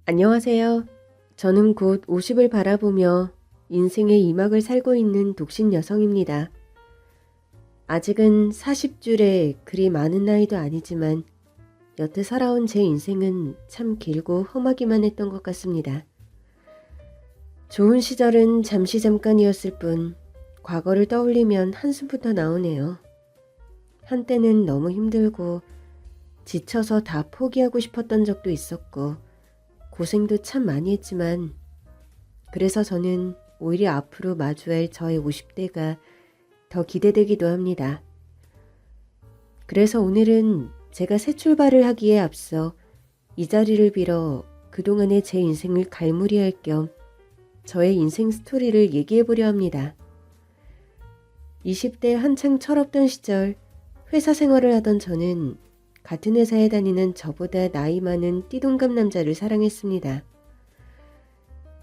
안녕하세요. 저는 곧 50을 바라보며 인생의 2막을 살고 있는 독신 여성입니다. 아직은 40줄에 그리 많은 나이도 아니지만 여태 살아온 제 인생은 참 길고 험하기만 했던 것 같습니다. 좋은 시절은 잠시 잠깐이었을 뿐 과거를 떠올리면 한숨부터 나오네요. 한때는 너무 힘들고 지쳐서 다 포기하고 싶었던 적도 있었고 고생도 참 많이 했지만 그래서 저는 오히려 앞으로 마주할 저의 50대가 더 기대되기도 합니다. 그래서 오늘은 제가 새 출발을 하기에 앞서 이 자리를 빌어 그동안의 제 인생을 갈무리할 겸 저의 인생 스토리를 얘기해보려 합니다. 20대 한창 철없던 시절 회사 생활을 하던 저는 같은 회사에 다니는 저보다 나이 많은 띠동갑 남자를 사랑했습니다.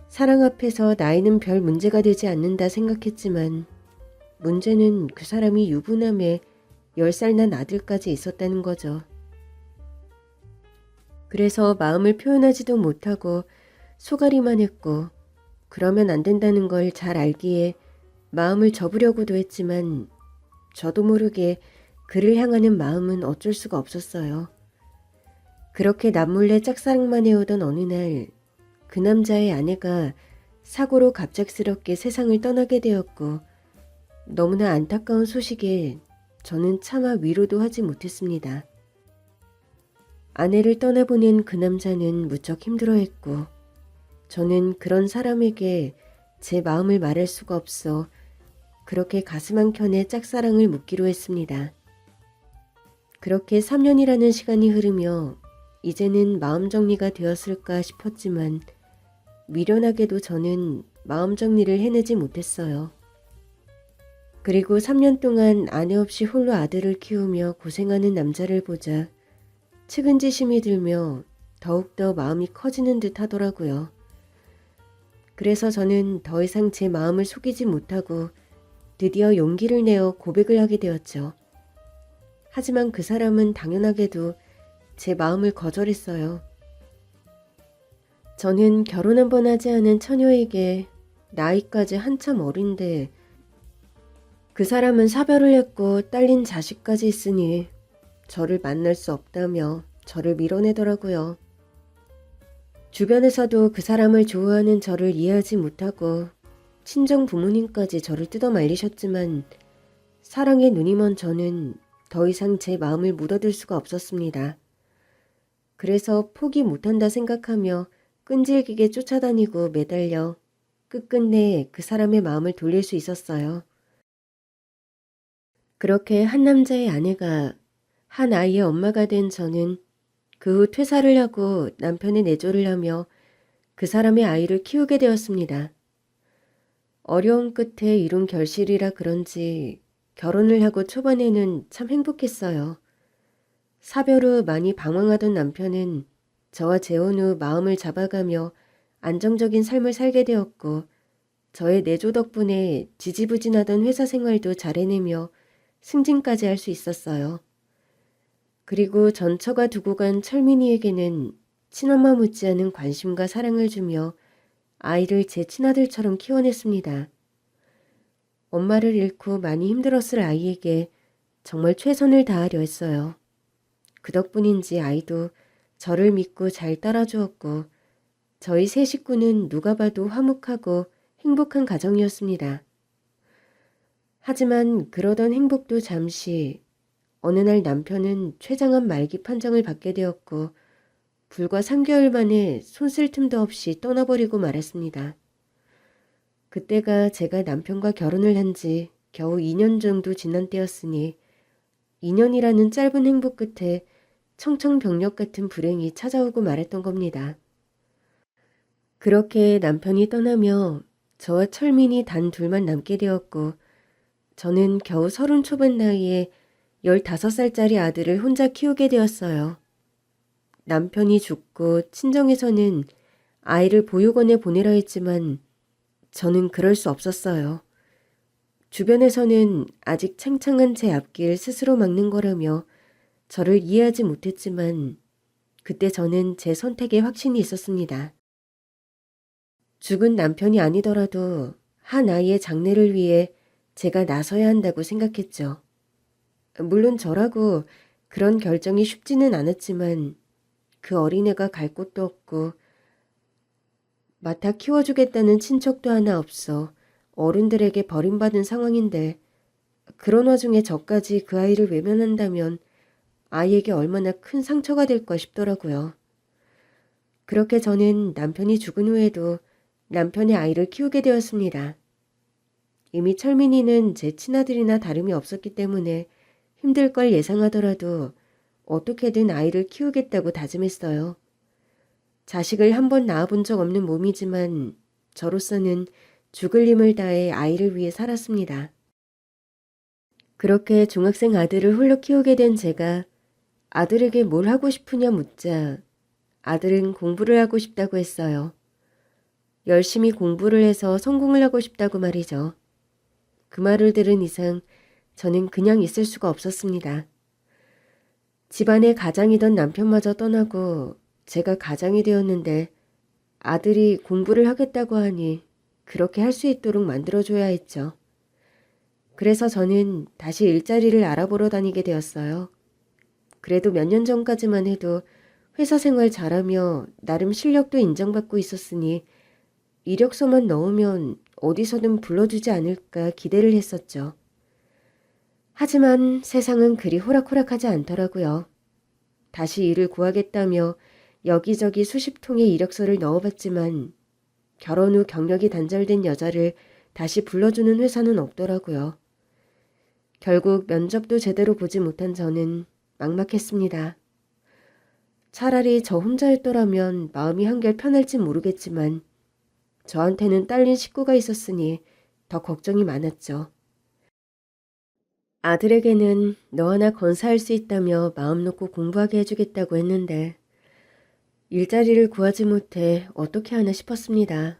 사랑 앞에서 나이는 별 문제가 되지 않는다 생각했지만 문제는 그 사람이 유부남에 10살 난 아들까지 있었다는 거죠. 그래서 마음을 표현하지도 못하고 속앓이만 했고 그러면 안 된다는 걸 잘 알기에 마음을 접으려고도 했지만 저도 모르게 그를 향하는 마음은 어쩔 수가 없었어요. 그렇게 남몰래 짝사랑만 해오던 어느 날 그 남자의 아내가 사고로 갑작스럽게 세상을 떠나게 되었고 너무나 안타까운 소식에 저는 차마 위로도 하지 못했습니다. 아내를 떠나보낸 그 남자는 무척 힘들어했고 저는 그런 사람에게 제 마음을 말할 수가 없어 그렇게 가슴 한켠에 짝사랑을 묻기로 했습니다. 그렇게 3년이라는 시간이 흐르며 이제는 마음 정리가 되었을까 싶었지만 미련하게도 저는 마음 정리를 해내지 못했어요. 그리고 3년 동안 아내 없이 홀로 아들을 키우며 고생하는 남자를 보자 측은지심이 들며 더욱더 마음이 커지는 듯 하더라고요. 그래서 저는 더 이상 제 마음을 속이지 못하고 드디어 용기를 내어 고백을 하게 되었죠. 하지만 그 사람은 당연하게도 제 마음을 거절했어요. 저는 결혼 한 번 하지 않은 처녀에게 나이까지 한참 어린데 그 사람은 사별을 했고 딸린 자식까지 있으니 저를 만날 수 없다며 저를 밀어내더라고요. 주변에서도 그 사람을 좋아하는 저를 이해하지 못하고 친정 부모님까지 저를 뜯어 말리셨지만 사랑에 눈이 먼 저는 더 이상 제 마음을 묻어둘 수가 없었습니다. 그래서 포기 못한다 생각하며 끈질기게 쫓아다니고 매달려 끝끝내 그 사람의 마음을 돌릴 수 있었어요. 그렇게 한 남자의 아내가 한 아이의 엄마가 된 저는 그 후 퇴사를 하고 남편의 내조를 하며 그 사람의 아이를 키우게 되었습니다. 어려운 끝에 이룬 결실이라 그런지 결혼을 하고 초반에는 참 행복했어요. 사별 후 많이 방황하던 남편은 저와 재혼 후 마음을 잡아가며 안정적인 삶을 살게 되었고 저의 내조 덕분에 지지부진하던 회사 생활도 잘 해내며 승진까지 할 수 있었어요. 그리고 전처가 두고 간 철민이에게는 친엄마 못지않은 관심과 사랑을 주며 아이를 제 친아들처럼 키워냈습니다. 엄마를 잃고 많이 힘들었을 아이에게 정말 최선을 다하려 했어요. 그 덕분인지 아이도 저를 믿고 잘 따라주었고 저희 세 식구는 누가 봐도 화목하고 행복한 가정이었습니다. 하지만 그러던 행복도 잠시 어느 날 남편은 췌장암 말기 판정을 받게 되었고 불과 3개월 만에 손 쓸 틈도 없이 떠나버리고 말았습니다. 그때가 제가 남편과 결혼을 한 지 겨우 2년 정도 지난 때였으니 2년이라는 짧은 행복 끝에 청천벽력 같은 불행이 찾아오고 말았던 겁니다. 그렇게 남편이 떠나며 저와 철민이 단 둘만 남게 되었고 저는 겨우 30 초반 나이에 15살짜리 아들을 혼자 키우게 되었어요. 남편이 죽고 친정에서는 아이를 보육원에 보내라 했지만 저는 그럴 수 없었어요. 주변에서는 아직 창창한 제 앞길 스스로 막는 거라며 저를 이해하지 못했지만 그때 저는 제 선택에 확신이 있었습니다. 죽은 남편이 아니더라도 한 아이의 장래를 위해 제가 나서야 한다고 생각했죠. 물론 저라고 그런 결정이 쉽지는 않았지만 그 어린애가 갈 곳도 없고 맡아 키워주겠다는 친척도 하나 없어 어른들에게 버림받은 상황인데 그런 와중에 저까지 그 아이를 외면한다면 아이에게 얼마나 큰 상처가 될까 싶더라고요. 그렇게 저는 남편이 죽은 후에도 남편의 아이를 키우게 되었습니다. 이미 철민이는 제 친아들이나 다름이 없었기 때문에 힘들 걸 예상하더라도 어떻게든 아이를 키우겠다고 다짐했어요. 자식을 한 번 낳아본 적 없는 몸이지만 저로서는 죽을 힘을 다해 아이를 위해 살았습니다. 그렇게 중학생 아들을 홀로 키우게 된 제가 아들에게 뭘 하고 싶으냐 묻자 아들은 공부를 하고 싶다고 했어요. 열심히 공부를 해서 성공을 하고 싶다고 말이죠. 그 말을 들은 이상 저는 그냥 있을 수가 없었습니다. 집안의 가장이던 남편마저 떠나고 제가 가장이 되었는데 아들이 공부를 하겠다고 하니 그렇게 할 수 있도록 만들어줘야 했죠. 그래서 저는 다시 일자리를 알아보러 다니게 되었어요. 그래도 몇 년 전까지만 해도 회사 생활 잘하며 나름 실력도 인정받고 있었으니 이력서만 넣으면 어디서든 불러주지 않을까 기대를 했었죠. 하지만 세상은 그리 호락호락하지 않더라고요. 다시 일을 구하겠다며 여기저기 수십 통의 이력서를 넣어봤지만 결혼 후 경력이 단절된 여자를 다시 불러주는 회사는 없더라고요. 결국 면접도 제대로 보지 못한 저는 막막했습니다. 차라리 저 혼자였더라면 마음이 한결 편할지 모르겠지만 저한테는 딸린 식구가 있었으니 더 걱정이 많았죠. 아들에게는 너 하나 건사할 수 있다며 마음 놓고 공부하게 해주겠다고 했는데 일자리를 구하지 못해 어떻게 하나 싶었습니다.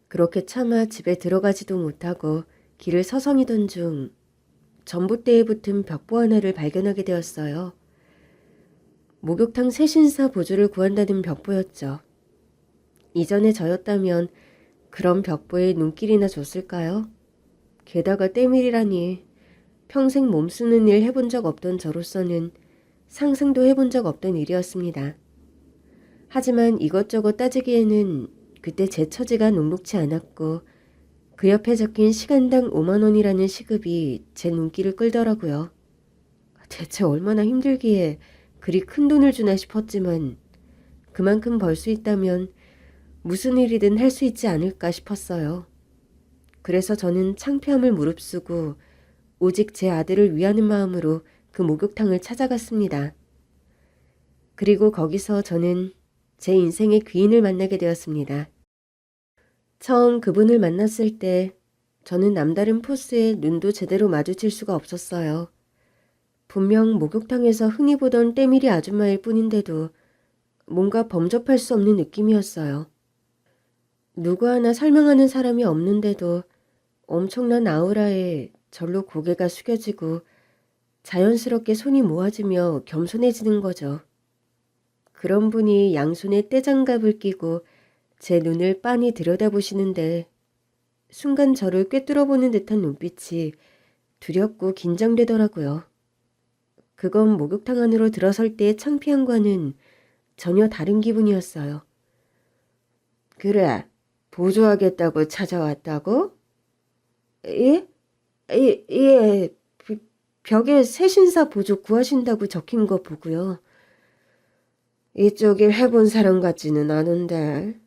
그렇게 차마 집에 들어가지도 못하고 길을 서성이던 중 전봇대에 붙은 벽보 하나를 발견하게 되었어요. 목욕탕 세신사 보조를 구한다는 벽보였죠. 이전에 저였다면 그런 벽보에 눈길이나 줬을까요? 게다가 때밀이라니 평생 몸쓰는 일 해본 적 없던 저로서는 상상도 해본 적 없던 일이었습니다. 하지만 이것저것 따지기에는 그때 제 처지가 녹록치 않았고 그 옆에 적힌 시간당 5만 원이라는 시급이 제 눈길을 끌더라고요. 대체 얼마나 힘들기에 그리 큰 돈을 주나 싶었지만 그만큼 벌 수 있다면 무슨 일이든 할 수 있지 않을까 싶었어요. 그래서 저는 창피함을 무릅쓰고 오직 제 아들을 위하는 마음으로 그 목욕탕을 찾아갔습니다. 그리고 거기서 저는 제 인생의 귀인을 만나게 되었습니다. 처음 그분을 만났을 때 저는 남다른 포스에 눈도 제대로 마주칠 수가 없었어요. 분명 목욕탕에서 흔히 보던 때밀이 아줌마일 뿐인데도 뭔가 범접할 수 없는 느낌이었어요. 누구 하나 설명하는 사람이 없는데도 엄청난 아우라에 절로 고개가 숙여지고 자연스럽게 손이 모아지며 겸손해지는 거죠. 그런 분이 양손에 떼장갑을 끼고 제 눈을 빤히 들여다보시는데 순간 저를 꿰뚫어보는 듯한 눈빛이 두렵고 긴장되더라고요. 그건 목욕탕 안으로 들어설 때의 창피함과는 전혀 다른 기분이었어요. 그래, 보조하겠다고 찾아왔다고? 예? 예, 벽에 새신사 보조 구하신다고 적힌 거 보고요. 이쪽 일 해본 사람 같지는 않은데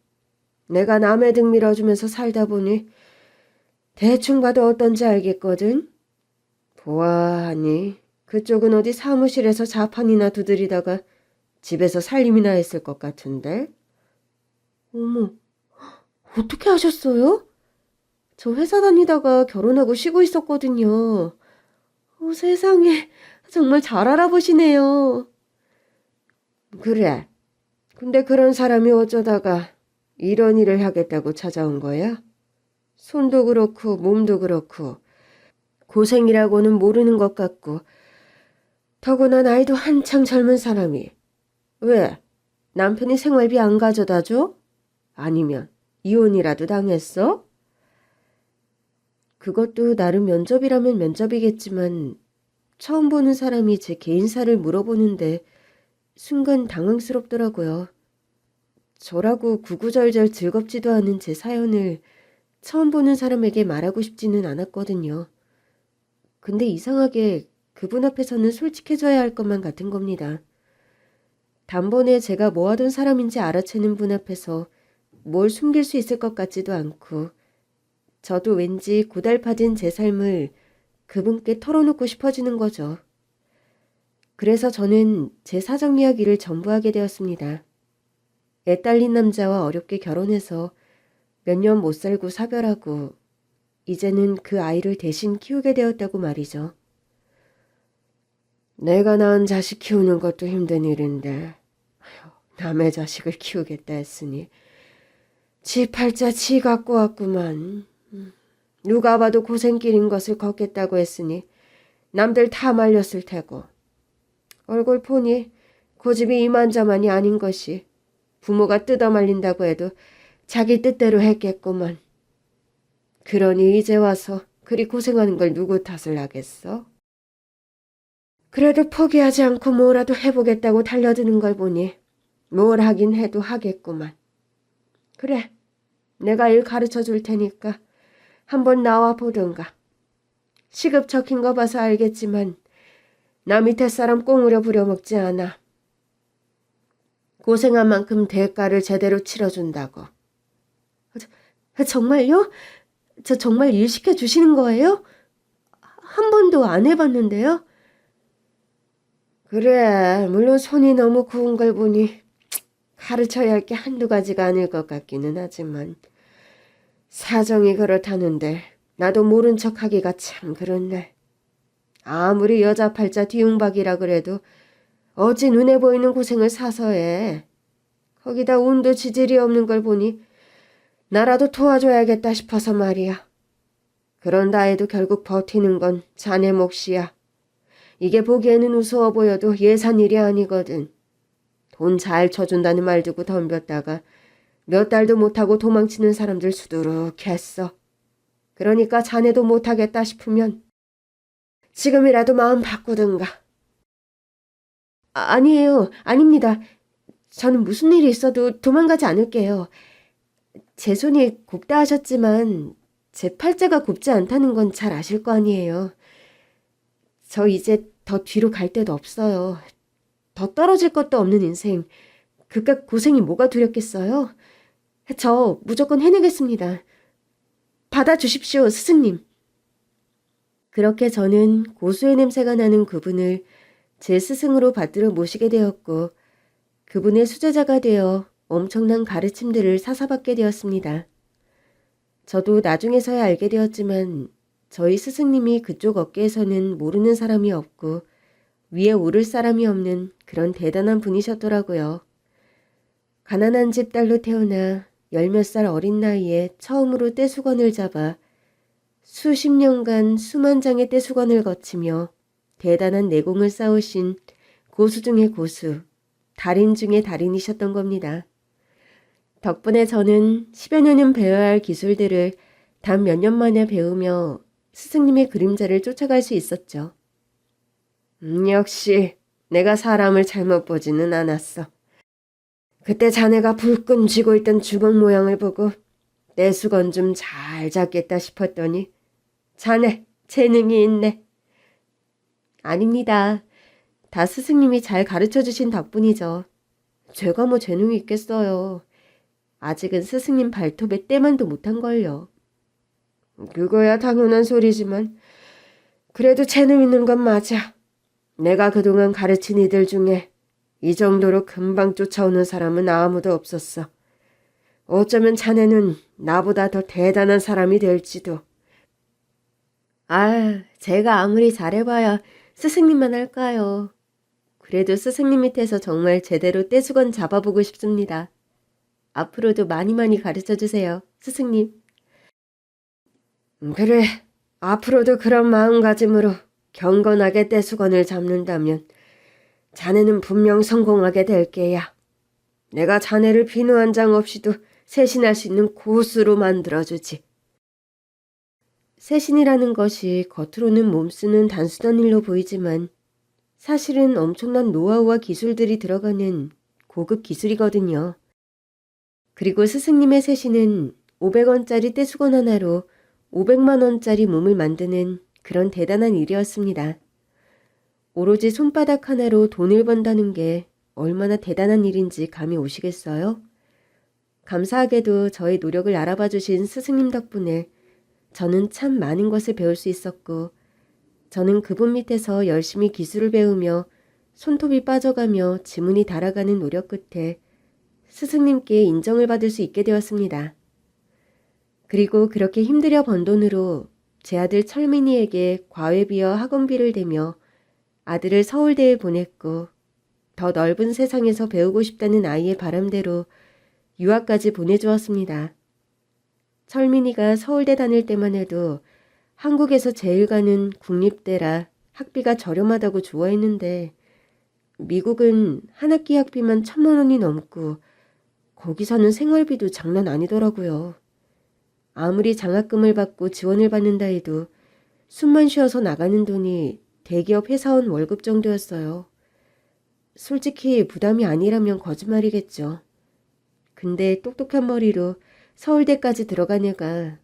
내가 남의 등 밀어주면서 살다 보니 대충 봐도 어떤지 알겠거든. 보아하니 그쪽은 어디 사무실에서 자판이나 두드리다가 집에서 살림이나 했을 것 같은데. 어머, 어떻게 하셨어요? 저 회사 다니다가 결혼하고 쉬고 있었거든요. 세상에, 정말 잘 알아보시네요. 그래. 근데 그런 사람이 어쩌다가 이런 일을 하겠다고 찾아온 거야? 손도 그렇고 몸도 그렇고 고생이라고는 모르는 것 같고 더구나 나이도 한창 젊은 사람이 왜? 남편이 생활비 안 가져다 줘? 아니면 이혼이라도 당했어? 그것도 나름 면접이라면 면접이겠지만 처음 보는 사람이 제 개인사를 물어보는데 순간 당황스럽더라고요. 저라고 구구절절 즐겁지도 않은 제 사연을 처음 보는 사람에게 말하고 싶지는 않았거든요. 근데 이상하게 그분 앞에서는 솔직해져야 할 것만 같은 겁니다. 단번에 제가 뭐 하던 사람인지 알아채는 분 앞에서 뭘 숨길 수 있을 것 같지도 않고 저도 왠지 고달파진 제 삶을 그분께 털어놓고 싶어지는 거죠. 그래서 저는 제 사정 이야기를 전부 하게 되었습니다. 애 딸린 남자와 어렵게 결혼해서 몇 년 못 살고 사별하고 이제는 그 아이를 대신 키우게 되었다고 말이죠. 내가 낳은 자식 키우는 것도 힘든 일인데 남의 자식을 키우겠다 했으니 지 팔자 지 갖고 왔구만. 누가 봐도 고생길인 것을 걷겠다고 했으니 남들 다 말렸을 테고 얼굴 보니 고집이 이만저만이 아닌 것이 부모가 뜯어말린다고 해도 자기 뜻대로 했겠구만. 그러니 이제 와서 그리 고생하는 걸 누구 탓을 하겠어? 그래도 포기하지 않고 뭐라도 해보겠다고 달려드는 걸 보니 뭘 하긴 해도 하겠구만. 그래, 내가 일 가르쳐 줄 테니까 한번 나와 보던가. 시급 적힌 거 봐서 알겠지만 나 밑에 사람 꽁으려 부려먹지 않아. 고생한 만큼 대가를 제대로 치러준다고. 정말요? 저 정말 일 시켜주시는 거예요? 한 번도 안 해봤는데요? 그래, 물론 손이 너무 구운 걸 보니 가르쳐야 할 게 한두 가지가 아닐 것 같기는 하지만 사정이 그렇다는데 나도 모른 척하기가 참 그렇네. 아무리 여자 팔자 뒤웅박이라 그래도 어찌 눈에 보이는 고생을 사서 해. 거기다 운도 지질이 없는 걸 보니 나라도 도와줘야겠다 싶어서 말이야. 그런다 해도 결국 버티는 건 자네 몫이야. 이게 보기에는 우스워 보여도 예산 일이 아니거든. 돈 잘 쳐준다는 말 두고 덤볐다가 몇 달도 못하고 도망치는 사람들 수두룩했어. 그러니까 자네도 못하겠다 싶으면 지금이라도 마음 바꾸든가. 아니에요. 아닙니다. 저는 무슨 일이 있어도 도망가지 않을게요. 제 손이 곱다 하셨지만 제 팔자가 곱지 않다는 건 잘 아실 거 아니에요. 저 이제 더 뒤로 갈 데도 없어요. 더 떨어질 것도 없는 인생. 그깟 고생이 뭐가 두렵겠어요? 저 무조건 해내겠습니다. 받아주십시오, 스승님. 그렇게 저는 고수의 냄새가 나는 그분을 제 스승으로 받들어 모시게 되었고 그분의 수제자가 되어 엄청난 가르침들을 사사받게 되었습니다. 저도 나중에서야 알게 되었지만 저희 스승님이 그쪽 업계에서는 모르는 사람이 없고 위에 오를 사람이 없는 그런 대단한 분이셨더라고요. 가난한 집 딸로 태어나 열몇 살 어린 나이에 처음으로 떼수건을 잡아 수십 년간 수만 장의 떼수건을 거치며 대단한 내공을 쌓으신 고수 중의 고수, 달인 중의 달인이셨던 겁니다. 덕분에 저는 10여 년은 배워야 할 기술들을 단 몇 년 만에 배우며 스승님의 그림자를 쫓아갈 수 있었죠. 역시 내가 사람을 잘못 보지는 않았어. 그때 자네가 불끈 쥐고 있던 주먹 모양을 보고 내 수건 좀 잘 잡겠다 싶었더니 자네 재능이 있네. 아닙니다. 다 스승님이 잘 가르쳐주신 덕분이죠. 제가 뭐 재능이 있겠어요. 아직은 스승님 발톱에 때만도 못한걸요. 그거야 당연한 소리지만 그래도 재능 있는 건 맞아. 내가 그동안 가르친 이들 중에 이 정도로 금방 쫓아오는 사람은 아무도 없었어. 어쩌면 자네는 나보다 더 대단한 사람이 될지도. 제가 아무리 잘해봐야 스승님만 할까요. 그래도 스승님 밑에서 정말 제대로 떼수건 잡아보고 싶습니다. 앞으로도 많이 많이 가르쳐주세요, 스승님. 그래, 앞으로도 그런 마음가짐으로 경건하게 떼수건을 잡는다면 자네는 분명 성공하게 될 게야. 내가 자네를 비누 한 장 없이도 세신할 수 있는 고수로 만들어주지. 세신이라는 것이 겉으로는 몸쓰는 단순한 일로 보이지만 사실은 엄청난 노하우와 기술들이 들어가는 고급 기술이거든요. 그리고 스승님의 세신은 500원짜리 떼수건 하나로 500만 원짜리 몸을 만드는 그런 대단한 일이었습니다. 오로지 손바닥 하나로 돈을 번다는 게 얼마나 대단한 일인지 감이 오시겠어요? 감사하게도 저의 노력을 알아봐 주신 스승님 덕분에 저는 참 많은 것을 배울 수 있었고 저는 그분 밑에서 열심히 기술을 배우며 손톱이 빠져가며 지문이 달아가는 노력 끝에 스승님께 인정을 받을 수 있게 되었습니다. 그리고 그렇게 힘들여 번 돈으로 제 아들 철민이에게 과외비와 학원비를 대며 아들을 서울대에 보냈고 더 넓은 세상에서 배우고 싶다는 아이의 바람대로 유학까지 보내주었습니다. 철민이가 서울대 다닐 때만 해도 한국에서 제일 가는 국립대라 학비가 저렴하다고 좋아했는데 미국은 한 학기 학비만 1,000만 원이 넘고 거기서는 생활비도 장난 아니더라고요. 아무리 장학금을 받고 지원을 받는다 해도 숨만 쉬어서 나가는 돈이 대기업 회사원 월급 정도였어요. 솔직히 부담이 아니라면 거짓말이겠죠. 근데 똑똑한 머리로 서울대까지 들어간 애가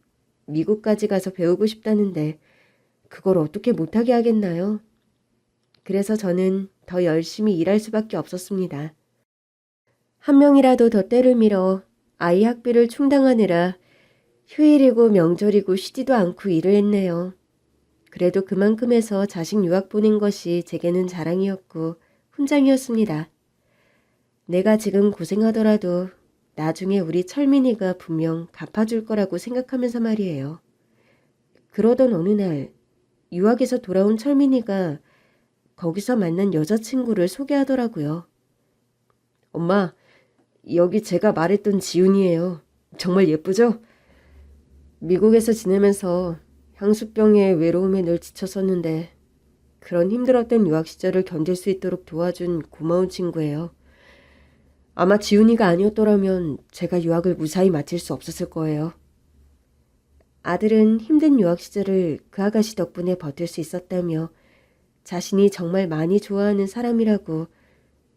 미국까지 가서 배우고 싶다는데 그걸 어떻게 못하게 하겠나요? 그래서 저는 더 열심히 일할 수밖에 없었습니다. 한 명이라도 더 때를 밀어 아이 학비를 충당하느라 휴일이고 명절이고 쉬지도 않고 일을 했네요. 그래도 그만큼 해서 자식 유학 보낸 것이 제게는 자랑이었고 훈장이었습니다. 내가 지금 고생하더라도 나중에 우리 철민이가 분명 갚아줄 거라고 생각하면서 말이에요. 그러던 어느 날 유학에서 돌아온 철민이가 거기서 만난 여자친구를 소개하더라고요. 엄마, 여기 제가 말했던 지훈이에요. 정말 예쁘죠? 미국에서 지내면서 향수병의 외로움에 늘 지쳤었는데 그런 힘들었던 유학 시절을 견딜 수 있도록 도와준 고마운 친구예요. 아마 지훈이가 아니었더라면 제가 유학을 무사히 마칠 수 없었을 거예요. 아들은 힘든 유학 시절을 그 아가씨 덕분에 버틸 수 있었다며 자신이 정말 많이 좋아하는 사람이라고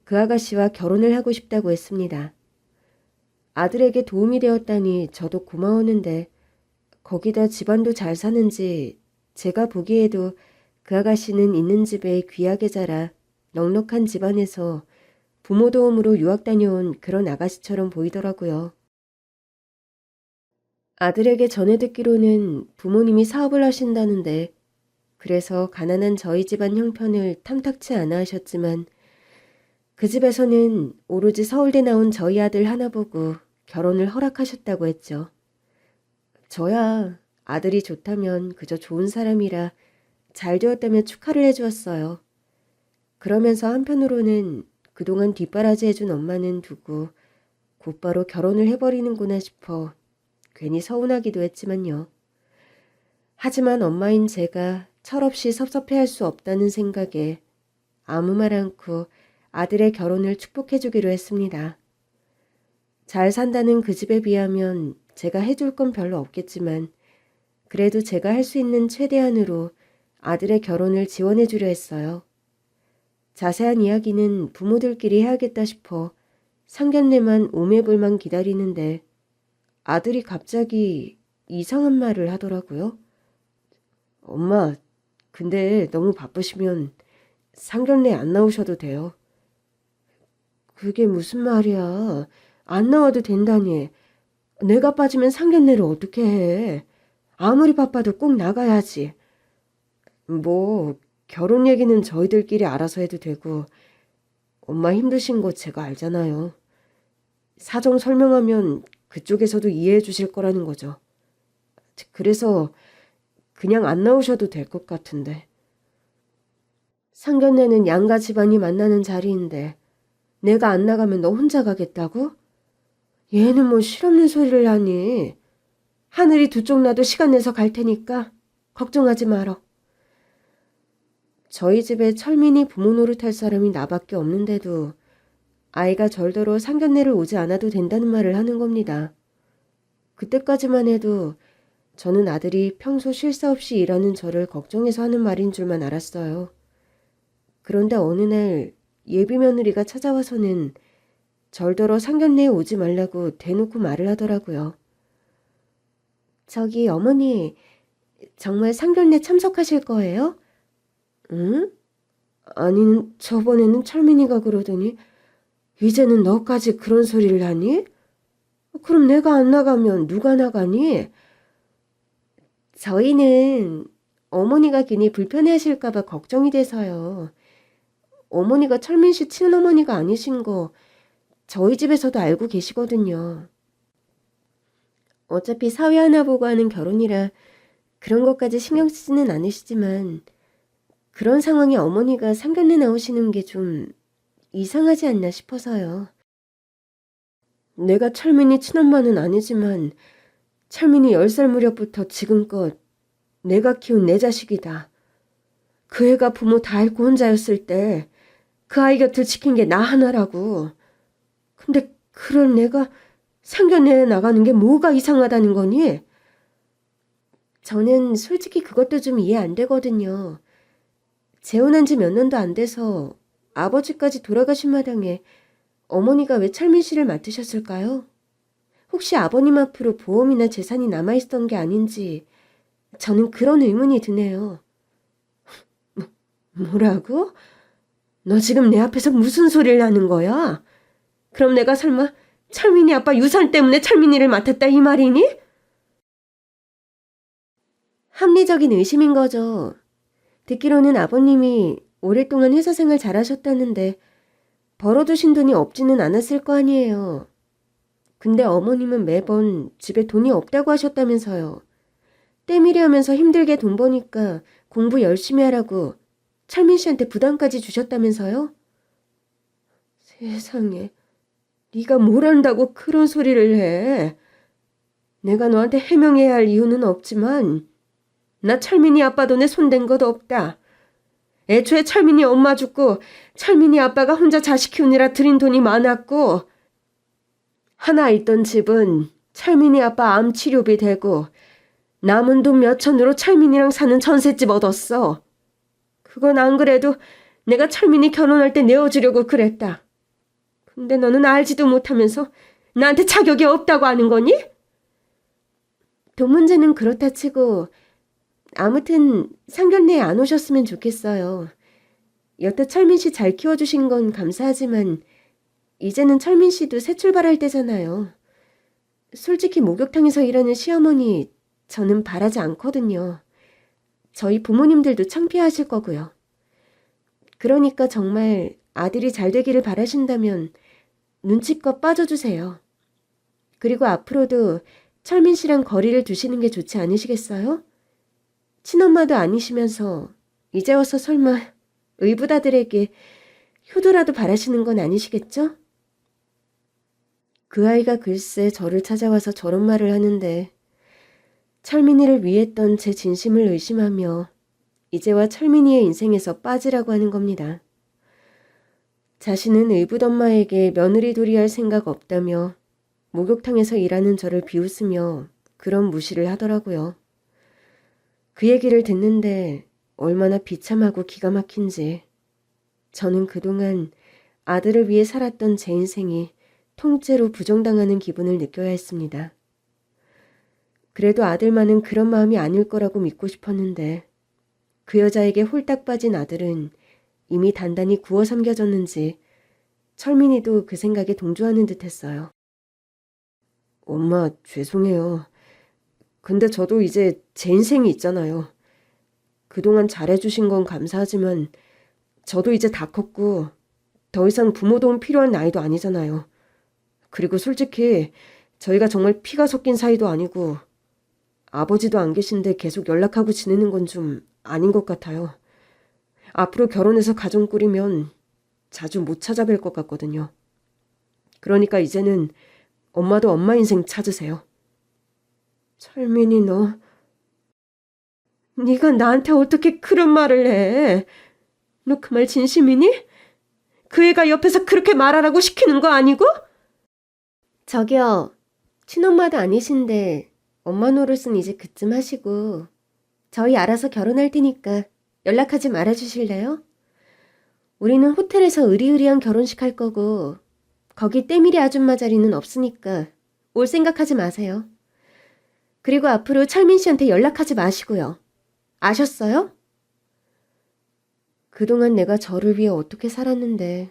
그 아가씨와 결혼을 하고 싶다고 했습니다. 아들에게 도움이 되었다니 저도 고마웠는데 거기다 집안도 잘 사는지 제가 보기에도 그 아가씨는 있는 집에 귀하게 자라 넉넉한 집안에서 부모 도움으로 유학 다녀온 그런 아가씨처럼 보이더라고요. 아들에게 전해 듣기로는 부모님이 사업을 하신다는데 그래서 가난한 저희 집안 형편을 탐탁치 않아 하셨지만 그 집에서는 오로지 서울대 나온 저희 아들 하나 보고 결혼을 허락하셨다고 했죠. 저야 아들이 좋다면 그저 좋은 사람이라 잘 되었다며 축하를 해주었어요. 그러면서 한편으로는 그동안 뒷바라지 해준 엄마는 두고 곧바로 결혼을 해버리는구나 싶어 괜히 서운하기도 했지만요. 하지만 엄마인 제가 철없이 섭섭해할 수 없다는 생각에 아무 말 않고 아들의 결혼을 축복해주기로 했습니다. 잘 산다는 그 집에 비하면 제가 해줄 건 별로 없겠지만 그래도 제가 할 수 있는 최대한으로 아들의 결혼을 지원해주려 했어요. 자세한 이야기는 부모들끼리 해야겠다 싶어 상견례만 오매불만 기다리는데 아들이 갑자기 이상한 말을 하더라고요. 엄마, 근데 너무 바쁘시면 상견례 안 나오셔도 돼요. 그게 무슨 말이야. 안 나와도 된다니. 내가 빠지면 상견례를 어떻게 해. 아무리 바빠도 꼭 나가야지. 뭐 결혼 얘기는 저희들끼리 알아서 해도 되고 엄마 힘드신 거 제가 알잖아요. 사정 설명하면 그쪽에서도 이해해 주실 거라는 거죠. 그래서 그냥 안 나오셔도 될 것 같은데. 상견례는 양가 집안이 만나는 자리인데 내가 안 나가면 너 혼자 가겠다고? 얘는 뭐 실없는 소리를 하니. 하늘이 두 쪽 나도 시간 내서 갈 테니까 걱정하지 말어. 저희 집에 철민이 부모 노릇할 사람이 나밖에 없는데도 아이가 절더러 상견례를 오지 않아도 된다는 말을 하는 겁니다. 그때까지만 해도 저는 아들이 평소 쉴 새 없이 일하는 저를 걱정해서 하는 말인 줄만 알았어요. 그런데 어느 날 예비 며느리가 찾아와서는 절더러 상견례에 오지 말라고 대놓고 말을 하더라고요. 저기 어머니, 정말 상견례 참석하실 거예요? 응? 아니, 저번에는 철민이가 그러더니 이제는 너까지 그런 소리를 하니? 그럼 내가 안 나가면 누가 나가니? 저희는 어머니가 괜히 불편해하실까 봐 걱정이 돼서요. 어머니가 철민 씨 친어머니가 아니신 거 저희 집에서도 알고 계시거든요. 어차피 사위 하나 보고 하는 결혼이라 그런 것까지 신경 쓰지는 않으시지만 그런 상황에 어머니가 상견례 나오시는 게 좀 이상하지 않나 싶어서요. 내가 철민이 친엄마는 아니지만 철민이 10살 무렵부터 지금껏 내가 키운 내 자식이다. 그 애가 부모 다 잃고 혼자였을 때 그 아이 곁을 지킨 게 나 하나라고. 근데 그런 내가 상견례에 나가는 게 뭐가 이상하다는 거니? 저는 솔직히 그것도 좀 이해 안 되거든요. 재혼한 지 몇 년도 안 돼서 아버지까지 돌아가신 마당에 어머니가 왜 철민 씨를 맡으셨을까요? 혹시 아버님 앞으로 보험이나 재산이 남아있던 게 아닌지 저는 그런 의문이 드네요. 뭐라고? 너 지금 내 앞에서 무슨 소리를 하는 거야? 그럼 내가 설마 철민이 아빠 유산 때문에 철민이를 맡았다 이 말이니? 합리적인 의심인 거죠. 듣기로는 아버님이 오랫동안 회사 생활 잘하셨다는데 벌어두신 돈이 없지는 않았을 거 아니에요. 근데 어머님은 매번 집에 돈이 없다고 하셨다면서요. 때밀이 하면서 힘들게 돈 버니까 공부 열심히 하라고 철민 씨한테 부담까지 주셨다면서요? 세상에, 네가 뭘 안다고 그런 소리를 해. 내가 너한테 해명해야 할 이유는 없지만 나 철민이 아빠 돈에 손댄 것 없다. 애초에 철민이 엄마 죽고 철민이 아빠가 혼자 자식 키우느라 들인 돈이 많았고 하나 있던 집은 철민이 아빠 암 치료비 되고 남은 돈 몇천으로 철민이랑 사는 전셋집 얻었어. 그건 안 그래도 내가 철민이 결혼할 때 내어주려고 그랬다. 근데 너는 알지도 못하면서 나한테 자격이 없다고 하는 거니? 돈 문제는 그렇다 치고 아무튼 상견례에 안 오셨으면 좋겠어요. 여태 철민 씨 잘 키워주신 건 감사하지만 이제는 철민 씨도 새 출발할 때잖아요. 솔직히 목욕탕에서 일하는 시어머니 저는 바라지 않거든요. 저희 부모님들도 창피하실 거고요. 그러니까 정말 아들이 잘 되기를 바라신다면 눈치껏 빠져주세요. 그리고 앞으로도 철민 씨랑 거리를 두시는 게 좋지 않으시겠어요? 친엄마도 아니시면서 이제 와서 설마 의붓아들에게 효도라도 바라시는 건 아니시겠죠? 그 아이가 글쎄 저를 찾아와서 저런 말을 하는데 철민이를 위했던 제 진심을 의심하며 이제와 철민이의 인생에서 빠지라고 하는 겁니다. 자신은 의붓엄마에게 며느리 도리할 생각 없다며 목욕탕에서 일하는 저를 비웃으며 그런 무시를 하더라고요. 그 얘기를 듣는데 얼마나 비참하고 기가 막힌지 저는 그동안 아들을 위해 살았던 제 인생이 통째로 부정당하는 기분을 느껴야 했습니다. 그래도 아들만은 그런 마음이 아닐 거라고 믿고 싶었는데 그 여자에게 홀딱 빠진 아들은 이미 단단히 구워 삼겨졌는지 철민이도 그 생각에 동조하는 듯 했어요. 엄마, 죄송해요. 근데 저도 이제 제 인생이 있잖아요. 그동안 잘해주신 건 감사하지만 저도 이제 다 컸고 더 이상 부모 도움 필요한 나이도 아니잖아요. 그리고 솔직히 저희가 정말 피가 섞인 사이도 아니고 아버지도 안 계신데 계속 연락하고 지내는 건 좀 아닌 것 같아요. 앞으로 결혼해서 가정 꾸리면 자주 못 찾아뵐 것 같거든요. 그러니까 이제는 엄마도 엄마 인생 찾으세요. 철민이 너, 네가 나한테 어떻게 그런 말을 해? 너 그 말 진심이니? 그 애가 옆에서 그렇게 말하라고 시키는 거 아니고? 저기요, 친엄마도 아니신데 엄마 노릇은 이제 그쯤 하시고 저희 알아서 결혼할 테니까 연락하지 말아주실래요? 우리는 호텔에서 으리으리한 결혼식 할 거고 거기 때밀이 아줌마 자리는 없으니까 올 생각하지 마세요. 그리고 앞으로 철민 씨한테 연락하지 마시고요. 아셨어요? 그동안 내가 저를 위해 어떻게 살았는데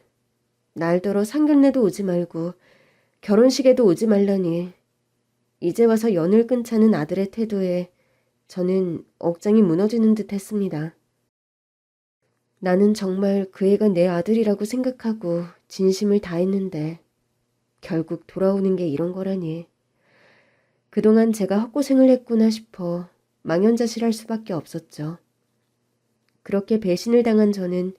날더러 상견례도 오지 말고 결혼식에도 오지 말라니 이제 와서 연을 끊자는 아들의 태도에 저는 억장이 무너지는 듯 했습니다. 나는 정말 그 애가 내 아들이라고 생각하고 진심을 다했는데 결국 돌아오는 게 이런 거라니. 그동안 제가 헛고생을 했구나 싶어 망연자실할 수밖에 없었죠. 그렇게 배신을 당한 저는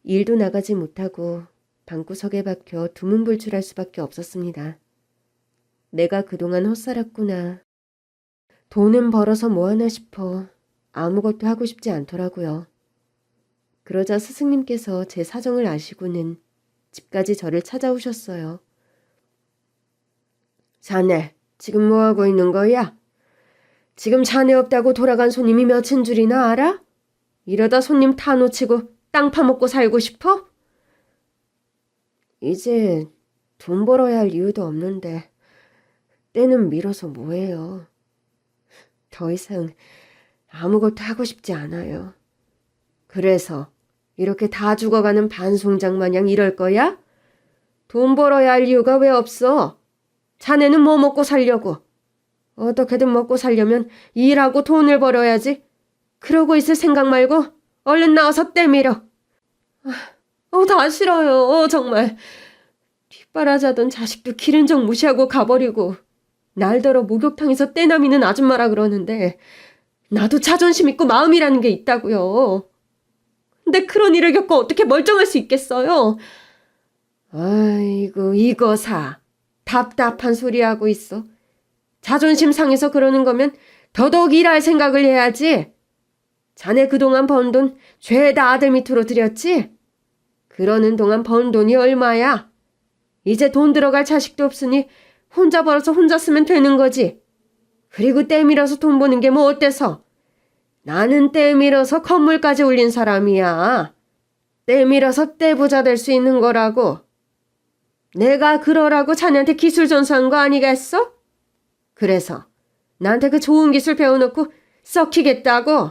일도 나가지 못하고 방구석에 박혀 두문불출할 수밖에 없었습니다. 내가 그동안 헛살았구나. 돈은 벌어서 뭐하나 싶어 아무것도 하고 싶지 않더라고요. 그러자 스승님께서 제 사정을 아시고는 집까지 저를 찾아오셨어요. 자네, 지금 뭐하고 있는 거야? 지금 자네 없다고 돌아간 손님이 몇인 줄이나 알아? 이러다 손님 다 놓치고 땅 파먹고 살고 싶어? 이제 돈 벌어야 할 이유도 없는데 때는 밀어서 뭐해요. 더 이상 아무것도 하고 싶지 않아요. 그래서 이렇게 다 죽어가는 반송장 마냥 이럴 거야? 돈 벌어야 할 이유가 왜 없어? 자네는 뭐 먹고 살려고? 어떻게든 먹고 살려면 일하고 돈을 벌어야지. 그러고 있을 생각 말고 얼른 나와서 때밀어. 다 싫어요. 정말. 뒷바라지하던 자식도 기른정 무시하고 가버리고 날더러 목욕탕에서 떼나미는 아줌마라 그러는데 나도 자존심 있고 마음이라는 게 있다고요. 근데 그런 일을 겪고 어떻게 멀쩡할 수 있겠어요? 아이고 이거사. 답답한 소리 하고 있어. 자존심 상해서 그러는 거면 더더욱 일할 생각을 해야지. 자네 그동안 번 돈 죄다 아들 밑으로 들였지? 그러는 동안 번 돈이 얼마야? 이제 돈 들어갈 자식도 없으니 혼자 벌어서 혼자 쓰면 되는 거지. 그리고 떼밀어서 돈 버는 게 뭐 어때서? 나는 떼밀어서 건물까지 올린 사람이야. 떼밀어서 떼부자 될 수 있는 거라고. 내가 그러라고 자네한테 기술 전수한 거 아니겠어? 그래서 나한테 그 좋은 기술 배워놓고 썩히겠다고?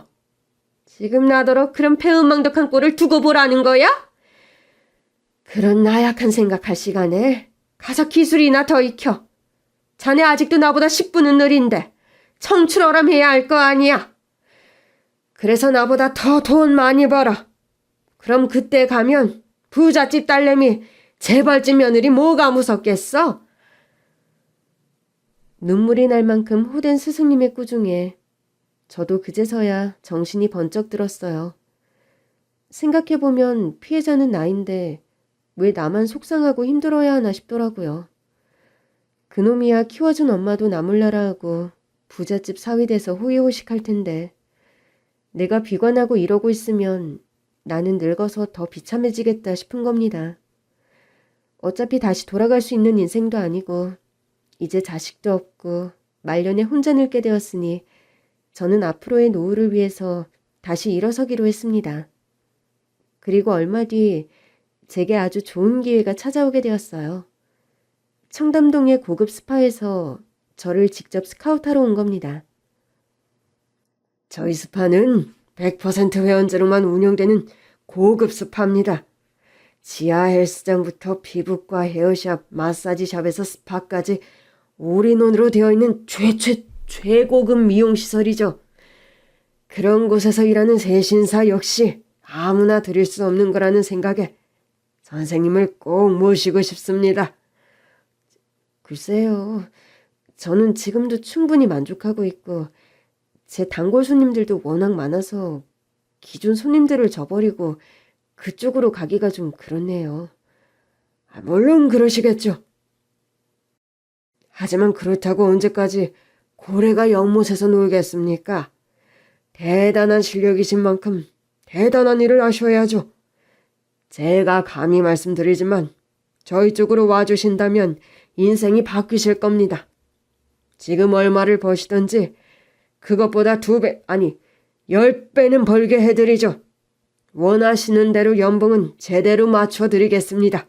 지금 나더러 그런 배은망덕한 꼴을 두고 보라는 거야? 그런 나약한 생각할 시간에 가서 기술이나 더 익혀. 자네 아직도 나보다 10분은 느린데 청출어람해야 할 거 아니야. 그래서 나보다 더 돈 많이 벌어. 그럼 그때 가면 부잣집 딸내미 재벌집 며느리 뭐가 무섭겠어? 눈물이 날 만큼 호된 스승님의 꾸중에 저도 그제서야 정신이 번쩍 들었어요. 생각해보면 피해자는 나인데 왜 나만 속상하고 힘들어야 하나 싶더라고요. 그놈이야 키워준 엄마도 나몰라라 하고 부잣집 사위 돼서 호의호식할 텐데 내가 비관하고 이러고 있으면 나는 늙어서 더 비참해지겠다 싶은 겁니다. 어차피 다시 돌아갈 수 있는 인생도 아니고 이제 자식도 없고 말년에 혼자 늙게 되었으니 저는 앞으로의 노후를 위해서 다시 일어서기로 했습니다. 그리고 얼마 뒤 제게 아주 좋은 기회가 찾아오게 되었어요. 청담동의 고급 스파에서 저를 직접 스카우트하러 온 겁니다. 저희 스파는 100% 회원제로만 운영되는 고급 스파입니다. 지하 헬스장부터 피부과 헤어샵, 마사지샵에서 스파까지 올인원으로 되어 있는 최고급 미용시설이죠. 그런 곳에서 일하는 세신사 역시 아무나 드릴 수 없는 거라는 생각에 선생님을 꼭 모시고 싶습니다. 글쎄요. 저는 지금도 충분히 만족하고 있고 제 단골 손님들도 워낙 많아서 기존 손님들을 저버리고 그쪽으로 가기가 좀 그렇네요. 물론 그러시겠죠. 하지만 그렇다고 언제까지 고래가 연못에서 놀겠습니까? 대단한 실력이신 만큼 대단한 일을 하셔야죠. 제가 감히 말씀드리지만 저희 쪽으로 와주신다면 인생이 바뀌실 겁니다. 지금 얼마를 버시던지 그것보다 2배, 아니 10배는 벌게 해드리죠. 원하시는 대로 연봉은 제대로 맞춰드리겠습니다.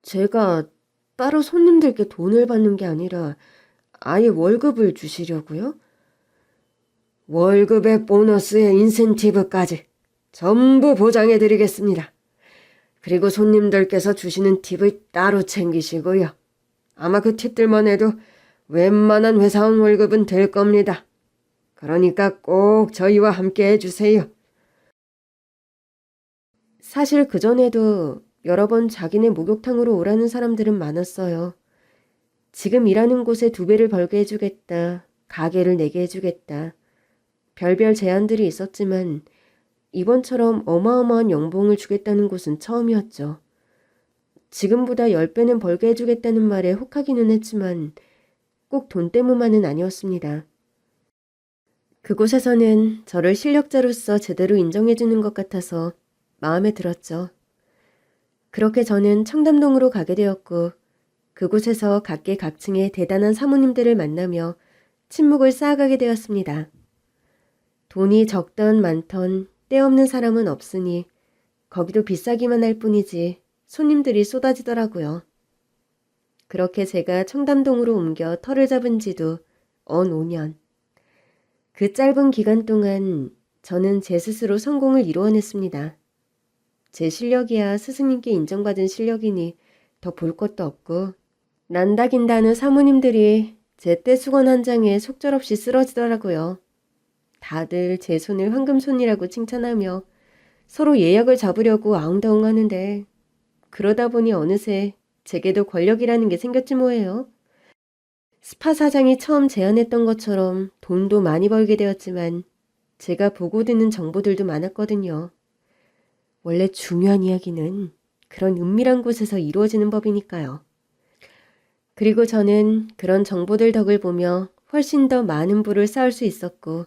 제가 따로 손님들께 돈을 받는 게 아니라 아예 월급을 주시려고요? 월급에 보너스에 인센티브까지 전부 보장해드리겠습니다. 그리고 손님들께서 주시는 팁을 따로 챙기시고요. 아마 그 팁들만 해도 웬만한 회사원 월급은 될 겁니다. 그러니까 꼭 저희와 함께 해주세요. 사실 그전에도 여러 번 자기네 목욕탕으로 오라는 사람들은 많았어요. 지금 일하는 곳에 2배를 벌게 해주겠다. 가게를 내게 해주겠다. 별별 제안들이 있었지만 이번처럼 어마어마한 연봉을 주겠다는 곳은 처음이었죠. 지금보다 10배는 벌게 해주겠다는 말에 혹하기는 했지만 꼭 돈 때문만은 아니었습니다. 그곳에서는 저를 실력자로서 제대로 인정해주는 것 같아서 마음에 들었죠. 그렇게 저는 청담동으로 가게 되었고 그곳에서 각계각층의 대단한 사모님들을 만나며 친목을 쌓아가게 되었습니다. 돈이 적던 많던 때없는 사람은 없으니 거기도 비싸기만 할 뿐이지 손님들이 쏟아지더라고요. 그렇게 제가 청담동으로 옮겨 터를 잡은 지도 언 5년. 그 짧은 기간 동안 저는 제 스스로 성공을 이루어냈습니다. 제 실력이야 스승님께 인정받은 실력이니 더 볼 것도 없고 난다긴다는 사모님들이 제 떼수건 한 장에 속절없이 쓰러지더라고요. 다들 제 손을 황금손이라고 칭찬하며 서로 예약을 잡으려고 아웅다웅하는데 그러다 보니 어느새 제게도 권력이라는 게 생겼지 뭐예요. 스파 사장이 처음 제안했던 것처럼 돈도 많이 벌게 되었지만 제가 보고 듣는 정보들도 많았거든요. 원래 중요한 이야기는 그런 은밀한 곳에서 이루어지는 법이니까요. 그리고 저는 그런 정보들 덕을 보며 훨씬 더 많은 부를 쌓을 수 있었고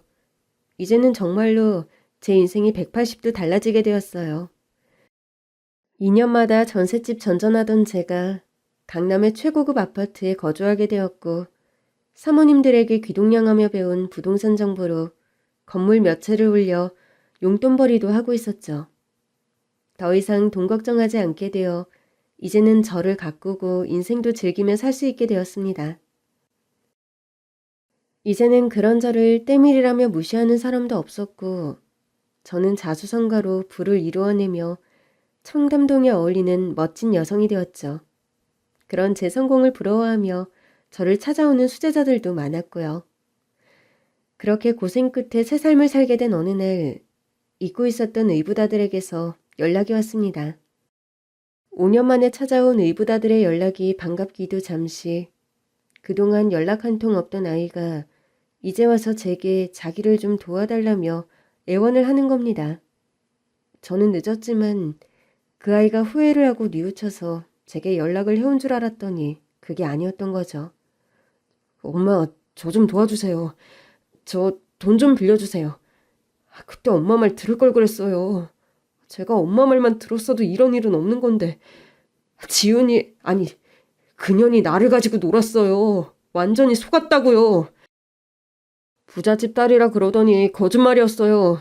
이제는 정말로 제 인생이 180도 달라지게 되었어요. 2년마다 전셋집 전전하던 제가 강남의 최고급 아파트에 거주하게 되었고 사모님들에게 귀동냥하며 배운 부동산 정보로 건물 몇 채를 올려 용돈벌이도 하고 있었죠. 더 이상 돈 걱정하지 않게 되어 이제는 저를 가꾸고 인생도 즐기며 살 수 있게 되었습니다. 이제는 그런 저를 때밀이라며 무시하는 사람도 없었고 저는 자수성가로 부를 이루어내며 청담동에 어울리는 멋진 여성이 되었죠. 그런 제 성공을 부러워하며 저를 찾아오는 수제자들도 많았고요. 그렇게 고생 끝에 새 삶을 살게 된 어느 날 잊고 있었던 의붓아들에게서 연락이 왔습니다. 5년 만에 찾아온 의붓아들의 연락이 반갑기도 잠시 그동안 연락 한 통 없던 아이가 이제 와서 제게 자기를 좀 도와달라며 애원을 하는 겁니다. 저는 늦었지만 그 아이가 후회를 하고 뉘우쳐서 제게 연락을 해온 줄 알았더니 그게 아니었던 거죠. 엄마, 저 좀 도와주세요. 저 돈 좀 빌려주세요. 그때 엄마 말 들을 걸 그랬어요. 제가 엄마 말만 들었어도 이런 일은 없는 건데 지훈이, 아니 그년이 나를 가지고 놀았어요. 완전히 속았다고요. 부잣집 딸이라 그러더니 거짓말이었어요.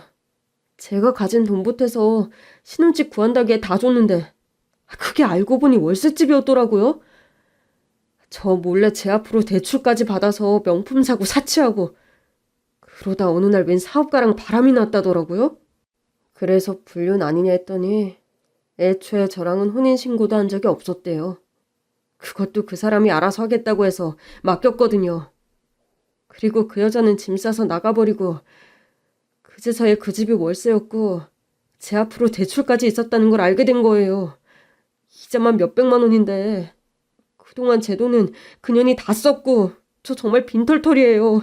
제가 가진 돈 보태서 신혼집 구한다기에 다 줬는데 그게 알고 보니 월세집이었더라고요. 저 몰래 제 앞으로 대출까지 받아서 명품 사고 사치하고 그러다 어느 날 웬 사업가랑 바람이 났다더라고요. 그래서 불륜 아니냐 했더니 애초에 저랑은 혼인신고도 한 적이 없었대요. 그것도 그 사람이 알아서 하겠다고 해서 맡겼거든요. 그리고 그 여자는 짐 싸서 나가버리고 그제서야 그 집이 월세였고 제 앞으로 대출까지 있었다는 걸 알게 된 거예요. 이자만 몇백만 원인데 그동안 제 돈은 그년이 다 썼고 저 정말 빈털털이에요.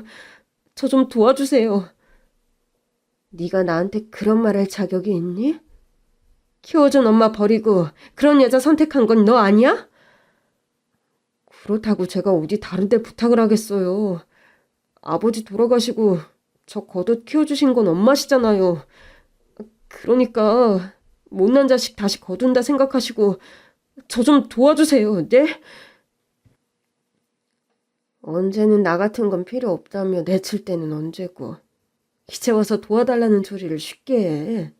저 좀 도와주세요. 네가 나한테 그런 말 할 자격이 있니? 키워준 엄마 버리고 그런 여자 선택한 건 너 아니야? 그렇다고 제가 어디 다른 데 부탁을 하겠어요. 아버지 돌아가시고 저 겉옷 키워주신 건 엄마시잖아요. 그러니까 못난 자식 다시 거둔다 생각하시고 저 좀 도와주세요. 네? 언제는 나 같은 건 필요 없다며 내칠 때는 언제고 이제 와서 도와달라는 소리를 쉽게 해.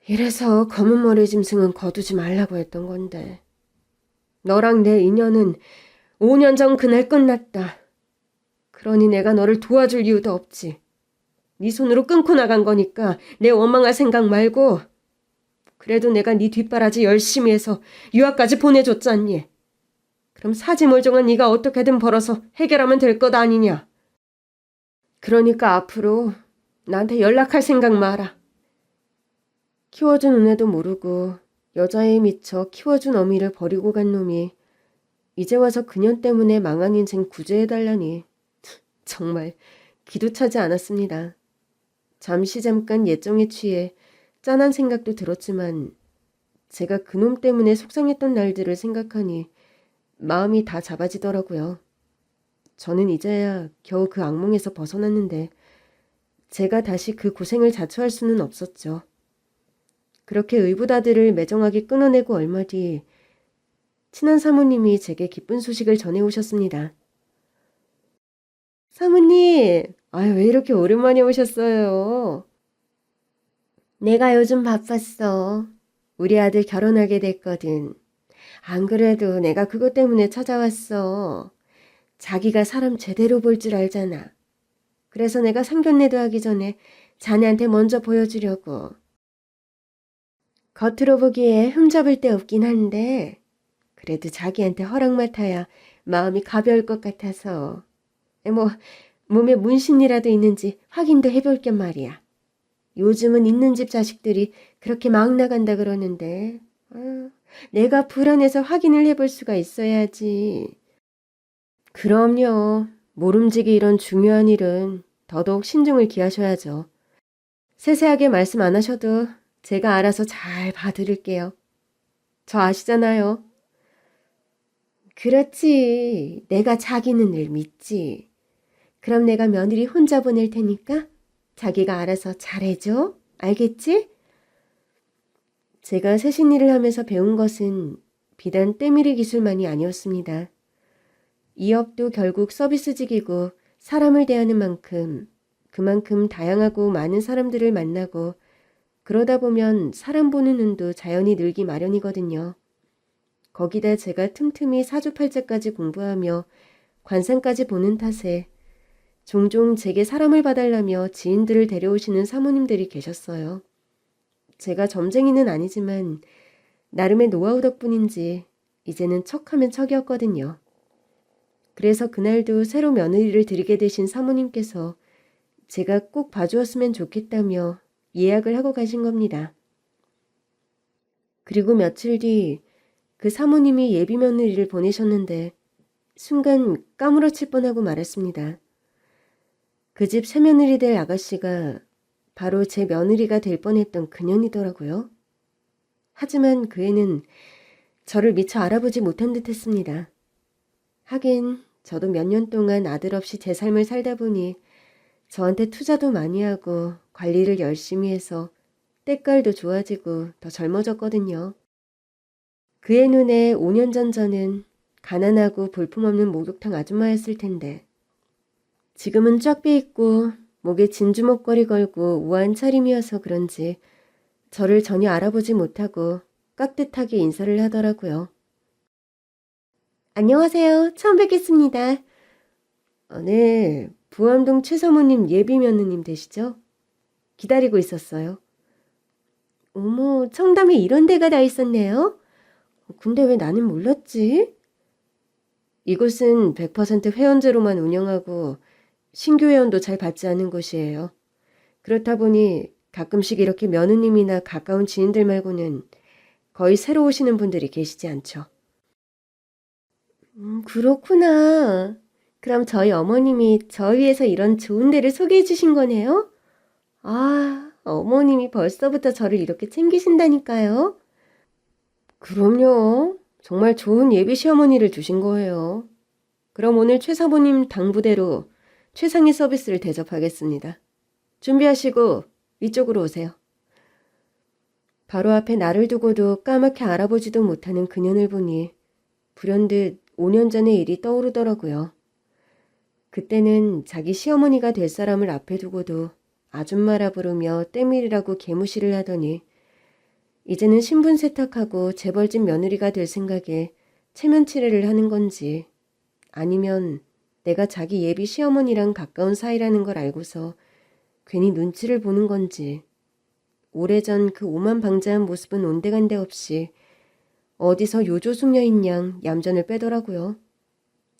이래서 검은 머리 짐승은 거두지 말라고 했던 건데 너랑 내 인연은 5년 전 그날 끝났다. 그러니 내가 너를 도와줄 이유도 없지. 네 손으로 끊고 나간 거니까 내 원망할 생각 말고 그래도 내가 네 뒷바라지 열심히 해서 유학까지 보내줬잖니. 그럼 사지멀쩡한 네가 어떻게든 벌어서 해결하면 될 것 아니냐. 그러니까 앞으로 나한테 연락할 생각 마라. 키워준 은혜도 모르고 여자에 미쳐 키워준 어미를 버리고 간 놈이 이제 와서 그년 때문에 망한 인생 구제해달라니 정말 기도 차지 않았습니다. 잠깐 예정에 취해 짠한 생각도 들었지만 제가 그놈 때문에 속상했던 날들을 생각하니 마음이 다 잡아지더라고요. 저는 이제야 겨우 그 악몽에서 벗어났는데 제가 다시 그 고생을 자초할 수는 없었죠. 그렇게 의붓아들을 매정하게 끊어내고 얼마 뒤 친한 사모님이 제게 기쁜 소식을 전해오셨습니다. 사모님, 아유 왜 이렇게 오랜만에 오셨어요? 내가 요즘 바빴어. 우리 아들 결혼하게 됐거든. 안 그래도 내가 그것 때문에 찾아왔어. 자기가 사람 제대로 볼 줄 알잖아. 그래서 내가 상견례도 하기 전에 자네한테 먼저 보여주려고. 겉으로 보기에 흠잡을 데 없긴 한데 그래도 자기한테 허락 맡아야 마음이 가벼울 것 같아서. 뭐 몸에 문신이라도 있는지 확인도 해볼 겸 말이야. 요즘은 있는 집 자식들이 그렇게 막 나간다 그러는데 내가 불안해서 확인을 해볼 수가 있어야지. 그럼요. 모름지기 이런 중요한 일은 더더욱 신중을 기하셔야죠. 세세하게 말씀 안 하셔도 제가 알아서 잘 봐드릴게요. 저 아시잖아요. 그렇지. 내가 자기 눈을 믿지. 그럼 내가 며느리 혼자 보낼 테니까 자기가 알아서 잘해줘. 알겠지? 제가 세신 일을 하면서 배운 것은 비단 때밀이 기술만이 아니었습니다. 이 업도 결국 서비스직이고 사람을 대하는 만큼 그만큼 다양하고 많은 사람들을 만나고 그러다 보면 사람 보는 눈도 자연히 늘기 마련이거든요. 거기다 제가 틈틈이 사주팔자까지 공부하며 관상까지 보는 탓에 종종 제게 사람을 봐달라며 지인들을 데려오시는 사모님들이 계셨어요. 제가 점쟁이는 아니지만 나름의 노하우 덕분인지 이제는 척하면 척이었거든요. 그래서 그날도 새로 며느리를 드리게 되신 사모님께서 제가 꼭 봐주었으면 좋겠다며 예약을 하고 가신 겁니다. 그리고 며칠 뒤 그 사모님이 예비 며느리를 보내셨는데 순간 까무러칠 뻔하고 말았습니다. 그 집 새며느리 될 아가씨가 바로 제 며느리가 될 뻔했던 그년이더라고요. 하지만 그 애는 저를 미처 알아보지 못한 듯 했습니다. 하긴 저도 몇 년 동안 아들 없이 제 삶을 살다 보니 저한테 투자도 많이 하고 관리를 열심히 해서 때깔도 좋아지고 더 젊어졌거든요. 그의 눈에 5년 전 저는 가난하고 볼품없는 목욕탕 아줌마였을 텐데 지금은 쫙 삐있고 목에 진주 목걸이 걸고 우아한 차림이어서 그런지 저를 전혀 알아보지 못하고 깍듯하게 인사를 하더라고요. 안녕하세요. 처음 뵙겠습니다. 네, 부암동 최 사모님 예비 며느님 되시죠? 기다리고 있었어요. 어머, 청담에 이런 데가 다 있었네요. 근데 왜 나는 몰랐지? 이곳은 100% 회원제로만 운영하고 신규 회원도 잘 받지 않는 곳이에요. 그렇다 보니 가끔씩 이렇게 며느님이나 가까운 지인들 말고는 거의 새로 오시는 분들이 계시지 않죠. 그렇구나. 그럼 저희 어머님이 저 위해서 이런 좋은 데를 소개해 주신 거네요? 아, 어머님이 벌써부터 저를 이렇게 챙기신다니까요. 그럼요. 정말 좋은 예비 시어머니를 두신 거예요. 그럼 오늘 최 사모님 당부대로 최상의 서비스를 대접하겠습니다. 준비하시고 이쪽으로 오세요. 바로 앞에 나를 두고도 까맣게 알아보지도 못하는 그년을 보니 불현듯 5년 전의 일이 떠오르더라고요. 그때는 자기 시어머니가 될 사람을 앞에 두고도 아줌마라 부르며 때밀이라고 개무시를 하더니 이제는 신분 세탁하고 재벌집 며느리가 될 생각에 체면 칠해를 하는 건지 아니면 내가 자기 예비 시어머니랑 가까운 사이라는 걸 알고서 괜히 눈치를 보는 건지 오래전 그 오만방자한 모습은 온데간데 없이 어디서 요조숙녀인 양 얌전을 빼더라고요.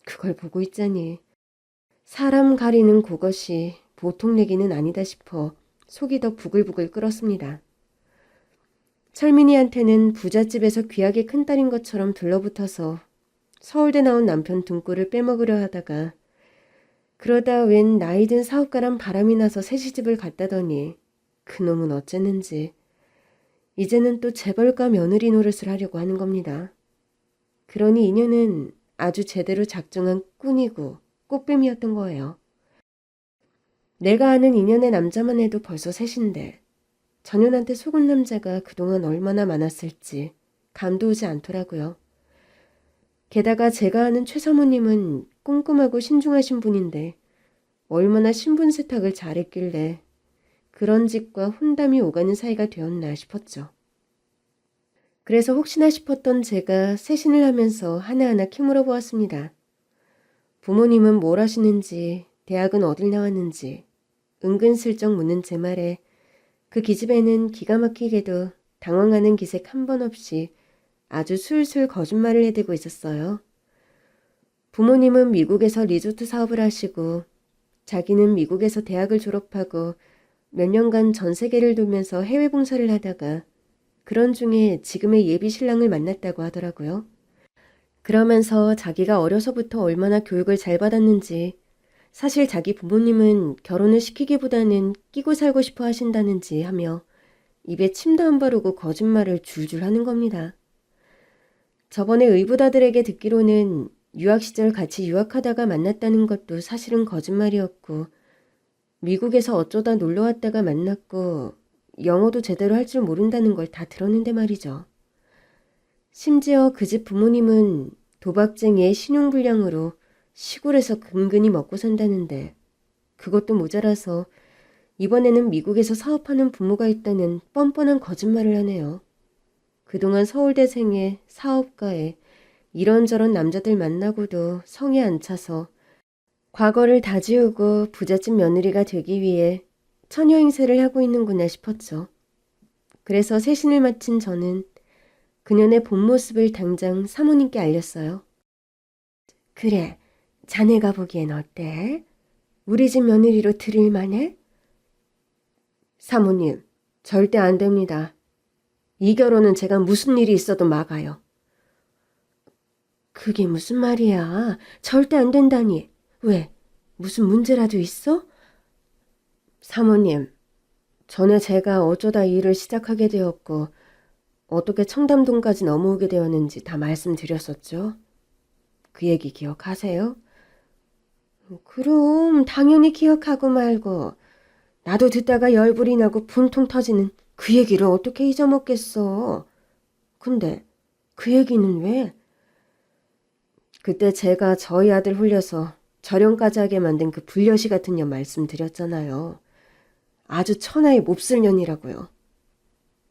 그걸 보고 있자니 사람 가리는 그것이 보통 내기는 아니다 싶어 속이 더 부글부글 끓었습니다. 철민이한테는 부잣집에서 귀하게 큰딸인 것처럼 들러붙어서 서울대 나온 남편 등골을 빼먹으려 하다가 그러다 웬 나이든 사업가란 바람이 나서 새 시집을 갔다더니 그놈은 어쨌는지 이제는 또 재벌가 며느리 노릇을 하려고 하는 겁니다. 그러니 인연은 아주 제대로 작정한 꾼이고 꽃뱀이었던 거예요. 내가 아는 인연의 남자만 해도 벌써 셋인데 전현한테 속은 남자가 그동안 얼마나 많았을지 감도 오지 않더라고요. 게다가 제가 아는 최 사모님은 꼼꼼하고 신중하신 분인데 얼마나 신분 세탁을 잘했길래 그런 집과 혼담이 오가는 사이가 되었나 싶었죠. 그래서 혹시나 싶었던 제가 세신을 하면서 하나하나 캐물어 보았습니다. 부모님은 뭘 하시는지, 대학은 어딜 나왔는지 은근슬쩍 묻는 제 말에 그 기집애는 기가 막히게도 당황하는 기색 한 번 없이 아주 술술 거짓말을 해대고 있었어요. 부모님은 미국에서 리조트 사업을 하시고 자기는 미국에서 대학을 졸업하고 몇 년간 전 세계를 돌면서 해외 봉사를 하다가 그런 중에 지금의 예비 신랑을 만났다고 하더라고요. 그러면서 자기가 어려서부터 얼마나 교육을 잘 받았는지 사실 자기 부모님은 결혼을 시키기보다는 끼고 살고 싶어 하신다는지 하며 입에 침도 안 바르고 거짓말을 줄줄 하는 겁니다. 저번에 의붓아들에게 듣기로는 유학 시절 같이 유학하다가 만났다는 것도 사실은 거짓말이었고 미국에서 어쩌다 놀러 왔다가 만났고 영어도 제대로 할 줄 모른다는 걸 다 들었는데 말이죠. 심지어 그 집 부모님은 도박쟁이의 신용불량으로 시골에서 근근히 먹고 산다는데 그것도 모자라서 이번에는 미국에서 사업하는 부모가 있다는 뻔뻔한 거짓말을 하네요. 그동안 서울대생에 사업가에 이런저런 남자들 만나고도 성에 안 차서 과거를 다 지우고 부잣집 며느리가 되기 위해 처녀 행세를 하고 있는구나 싶었죠. 그래서 세신을 마친 저는 그년의 본 모습을 당장 사모님께 알렸어요. 그래, 자네가 보기엔 어때? 우리 집 며느리로 들일만해? 사모님, 절대 안 됩니다. 이 결혼은 제가 무슨 일이 있어도 막아요. 그게 무슨 말이야? 절대 안 된다니. 왜? 무슨 문제라도 있어? 사모님, 전에 제가 어쩌다 이 일을 시작하게 되었고 어떻게 청담동까지 넘어오게 되었는지 다 말씀드렸었죠. 그 얘기 기억하세요? 그럼 당연히 기억하고 말고 나도 듣다가 열불이 나고 분통 터지는 그 얘기를 어떻게 잊어먹겠어. 근데 그 얘기는 왜? 그때 제가 저희 아들 홀려서 절연까지 하게 만든 그 불려시 같은 년 말씀드렸잖아요. 아주 천하의 몹쓸 년이라고요.